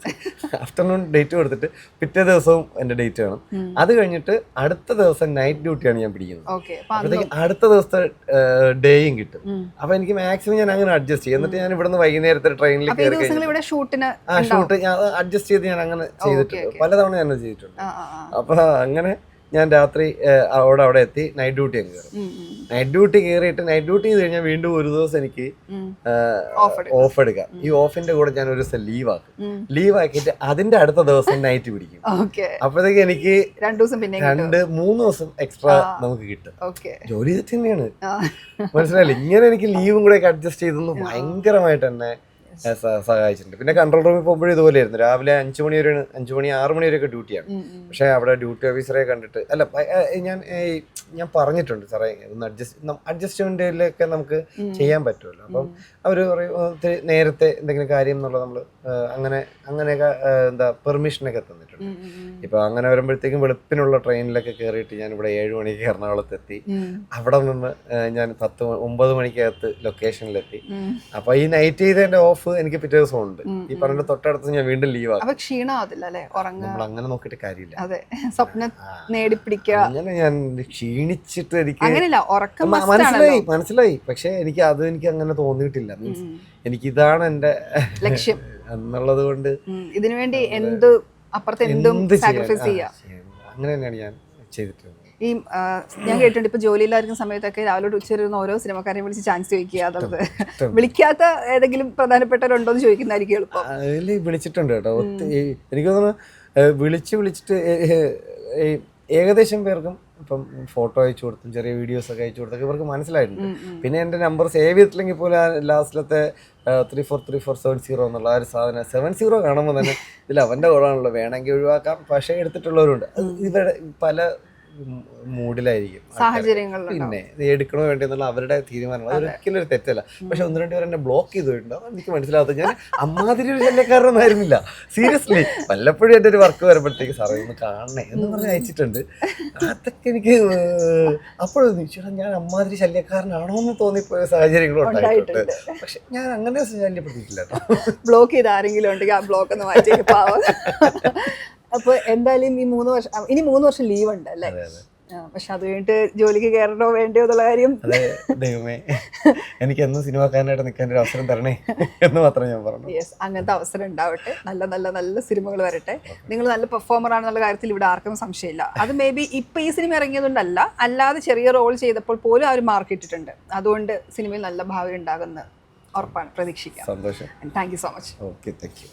ആഫ്റ്റർനൂൺ ഡേറ്റ് കൊടുത്തിട്ട് പിറ്റേ ദിവസവും എൻ്റെ ഡേറ്റ് വേണം. അത് കഴിഞ്ഞിട്ട് അടുത്ത ദിവസം നൈറ്റ് ഡ്യൂട്ടിയാണ് ഞാൻ പിടിക്കുന്നത്. അപ്പോഴത്തേക്ക് അടുത്ത ദിവസത്തെ ഡേയും കിട്ടും. അപ്പൊ എനിക്ക് മാക്സിമം ഞാൻ അങ്ങനെ അഡ്ജസ്റ്റ് ചെയ്യും. എന്നിട്ട് ഞാൻ ഇവിടുന്ന് വൈകുന്നേരത്തെ ട്രെയിനിൽ കയറി ഷൂട്ട് ഞാൻ അഡ്ജസ്റ്റ് ചെയ്ത് ഞാൻ അങ്ങനെ ചെയ്തിട്ടുണ്ട്. പലതവണ ഞാൻ ചെയ്തിട്ടുണ്ട്. അപ്പൊ അങ്ങനെ ഞാൻ രാത്രി അവിടെ എത്തി നൈറ്റ് ഡ്യൂട്ടി അങ്ങ് കയറും. നൈറ്റ് ഡ്യൂട്ടി കയറിയിട്ട് നൈറ്റ് ഡ്യൂട്ടി ചെയ്ത് കഴിഞ്ഞാൽ വീണ്ടും ഒരു ദിവസം എനിക്ക് ഓഫ് എടുക്കാം. ഈ ഓഫിന്റെ കൂടെ ഞാൻ ഒരു ദിവസം ലീവ് ആക്കിയിട്ട് അതിന്റെ അടുത്ത ദിവസം നൈറ്റ് പിടിക്കും. അപ്പോഴത്തേക്ക് എനിക്ക് 2-3 ദിവസം എക്സ്ട്രാ നമുക്ക് കിട്ടും. ജോലി ചെയ്തിട്ട് തന്നെയാണ്, മനസ്സിലായില്ലേ? ഇങ്ങനെ എനിക്ക് ലീവും കൂടെ അഡ്ജസ്റ്റ് ചെയ്തൊന്ന് ഭയങ്കരമായിട്ട് തന്നെ സഹായിച്ചിട്ടുണ്ട്. പിന്നെ കൺട്രോൾ റൂമിൽ പോകുമ്പോഴും ഇതുപോലെയായിരുന്നു. രാവിലെ 5 മണി 6 മണി വരെയൊക്കെ ഡ്യൂട്ടിയാണ്. പക്ഷേ അവിടെ ഡ്യൂട്ടി ഓഫീസറെ കണ്ടിട്ട് ഞാൻ പറഞ്ഞിട്ടുണ്ട്, സാറേ ഒന്ന് അഡ്ജസ്റ്റ്മെന്റിലൊക്കെ നമുക്ക് ചെയ്യാൻ പറ്റുമല്ലോ. അപ്പം അവർ പറയും നേരത്തെ എന്തെങ്കിലും കാര്യം എന്നുള്ളത് നമ്മൾ അങ്ങനെയൊക്കെ പെർമിഷനൊക്കെ തന്നിട്ടുണ്ട്. ഇപ്പൊ അങ്ങനെ വരുമ്പോഴത്തേക്കും വെളുപ്പിനുള്ള ട്രെയിനിലൊക്കെ കയറിയിട്ട് ഞാൻ ഇവിടെ 7 മണിക്ക് എറണാകുളത്ത് എത്തി. അവിടെ നിന്ന് ഞാൻ 9 മണിക്കകത്ത് ലൊക്കേഷനിലെത്തി. അപ്പൊ ഈ നൈറ്റ് ചെയ്തതിന്റെ ഓഫ് എനിക്ക് പിറ്റേ ദിവസം ഉണ്ട്. ഈ പറഞ്ഞ തൊട്ടടുത്ത് ഞാൻ വീണ്ടും ലീവ് ആകും. നമ്മൾ അങ്ങനെ നോക്കിയിട്ട് കാര്യമില്ല. അങ്ങനെ ഞാൻ ക്ഷീണിച്ചിട്ട് എനിക്ക് മനസ്സിലായി. പക്ഷെ എനിക്ക് അങ്ങനെ തോന്നിയിട്ടില്ല. മീൻസ് എനിക്ക് ഇതാണ് എന്റെ ലക്ഷ്യം എന്നുള്ളത് കൊണ്ട് ഇതിനുവേണ്ടി എന്ത് സാക്രിഫൈസ് ചെയ്യാം, അങ്ങനെ തന്നെയാണ് ഞാൻ ചെയ്തിട്ടുള്ളത്. ഈ ഞാൻ കേട്ടിട്ടുണ്ട്, ഇപ്പൊ ജോലിയിലായിരിക്കുന്ന സമയത്തൊക്കെ രാവിലെ ഉച്ചവരുന്ന ഓരോ സിനിമക്കാരെയും വിളിച്ച് ചാൻസ് ചോദിക്കുക. അതത് വിളിക്കാത്ത ഏതെങ്കിലും പ്രധാനപ്പെട്ടവരുണ്ടോ എന്ന് ചോദിക്കുന്നതായിരിക്കും എളുപ്പം. അതിൽ വിളിച്ചിട്ടുണ്ട് കേട്ടോ. എനിക്ക് തോന്നുന്നു വിളിച്ചിട്ട് ഏകദേശം പേർക്കും ഇപ്പം ഫോട്ടോ അയച്ചു കൊടുത്തും ചെറിയ വീഡിയോസ് ഒക്കെ അയച്ചു കൊടുത്തൊക്കെ ഇവർക്ക് മനസ്സിലായിട്ടുണ്ട്. പിന്നെ എൻ്റെ നമ്പർ സേവ് ചെയ്തിട്ടില്ലെങ്കിൽ പോലും ലാസ്റ്റിലത്തെ 343470 എന്നുള്ള ആ ഒരു സാധനം 70 കാണുമ്പോൾ തന്നെ ഇതിൽ അവൻ്റെ കുളമാണല്ലോ, വേണമെങ്കിൽ ഒഴിവാക്കാം, പക്ഷേ എടുത്തിട്ടുള്ളവരുണ്ട്. ഇവരുടെ പല മൂഡിലായിരിക്കും. സാഹചര്യങ്ങളിലുണ്ടാവും. പിന്നെ ഇത് എടുക്കണോ വേണ്ടോ എന്നുള്ള അവരുടെ തീരുമാനമാണ്. അതൊരിക്കലും ഒരു തെറ്റല്ല. പക്ഷെ 1-2 പേർ എന്നെ ബ്ലോക്ക് ചെയ്ത് പോയിട്ടുണ്ടാവും. എനിക്ക് മനസ്സിലാവാത്ത ഞാൻ അമ്മാതിരി ഒരു ശല്യക്കാരനൊന്നും ആയിരുന്നില്ല. സീരിയസ്ലി വല്ലപ്പോഴും എൻ്റെ ഒരു വർക്ക് വരുമ്പോഴത്തേക്ക് സാറേ ഒന്ന് കാണണേ എന്ന് പറഞ്ഞ് അയച്ചിട്ടുണ്ട്. അതൊക്കെ എനിക്ക് അപ്പോഴൊന്നും ചേട്ടാ ഞാൻ അമ്മാതിരി ശല്യക്കാരനാണോ എന്ന് തോന്നിപ്പോയ സാഹചര്യങ്ങളും ഉണ്ടായിട്ടുണ്ട്. പക്ഷെ ഞാൻ അങ്ങനെ ശല്യപ്പെടുത്തിയിട്ടില്ല കേട്ടോ. ബ്ലോക്ക് ചെയ്ത് ആരെങ്കിലും ഉണ്ടെങ്കിൽ ആ ബ്ലോക്ക് ഒന്ന് മാറ്റി പാവം. അപ്പൊ എന്തായാലും ഈ 3 വർഷം ഇനി 3 വർഷം ലീവ് ഉണ്ട് അല്ലേ? പക്ഷെ അത് കഴിഞ്ഞിട്ട് ജോലിക്ക് കയറണോ വേണ്ടയോ എന്നുള്ള കാര്യം അതെ ദൈവമേ എനിക്ക് എന്നും സിനിമാക്കാരനായിട്ട് നിൽക്കാൻ ഒരു അവസരം തരണേ എന്ന് മാത്രമേ ഞാൻ പറഞ്ഞു. യെസ്, അങ്ങനത്തെ അവസരം ഉണ്ടാവട്ടെ. നല്ല നല്ല നല്ല സിനിമകൾ വരട്ടെ. നിങ്ങൾ നല്ല പെർഫോമർ ആണെന്നുള്ള കാര്യത്തിൽ ഇവിടെ ആർക്കും സംശയമില്ല. അത് മേ ബി ഇപ്പൊ ഈ സിനിമ ഇറങ്ങിയതുകൊണ്ടല്ല, അല്ലാതെ ചെറിയ റോൾ ചെയ്തപ്പോൾ പോലും അവർ മാർക്ക് ഇട്ടിട്ടുണ്ട്. അതുകൊണ്ട് സിനിമയിൽ നല്ല ഭാവി ഉണ്ടാകുന്ന ഉറപ്പാണ്, പ്രതീക്ഷിക്കാം. സന്തോഷം. Thank you so much. Okay, thank you.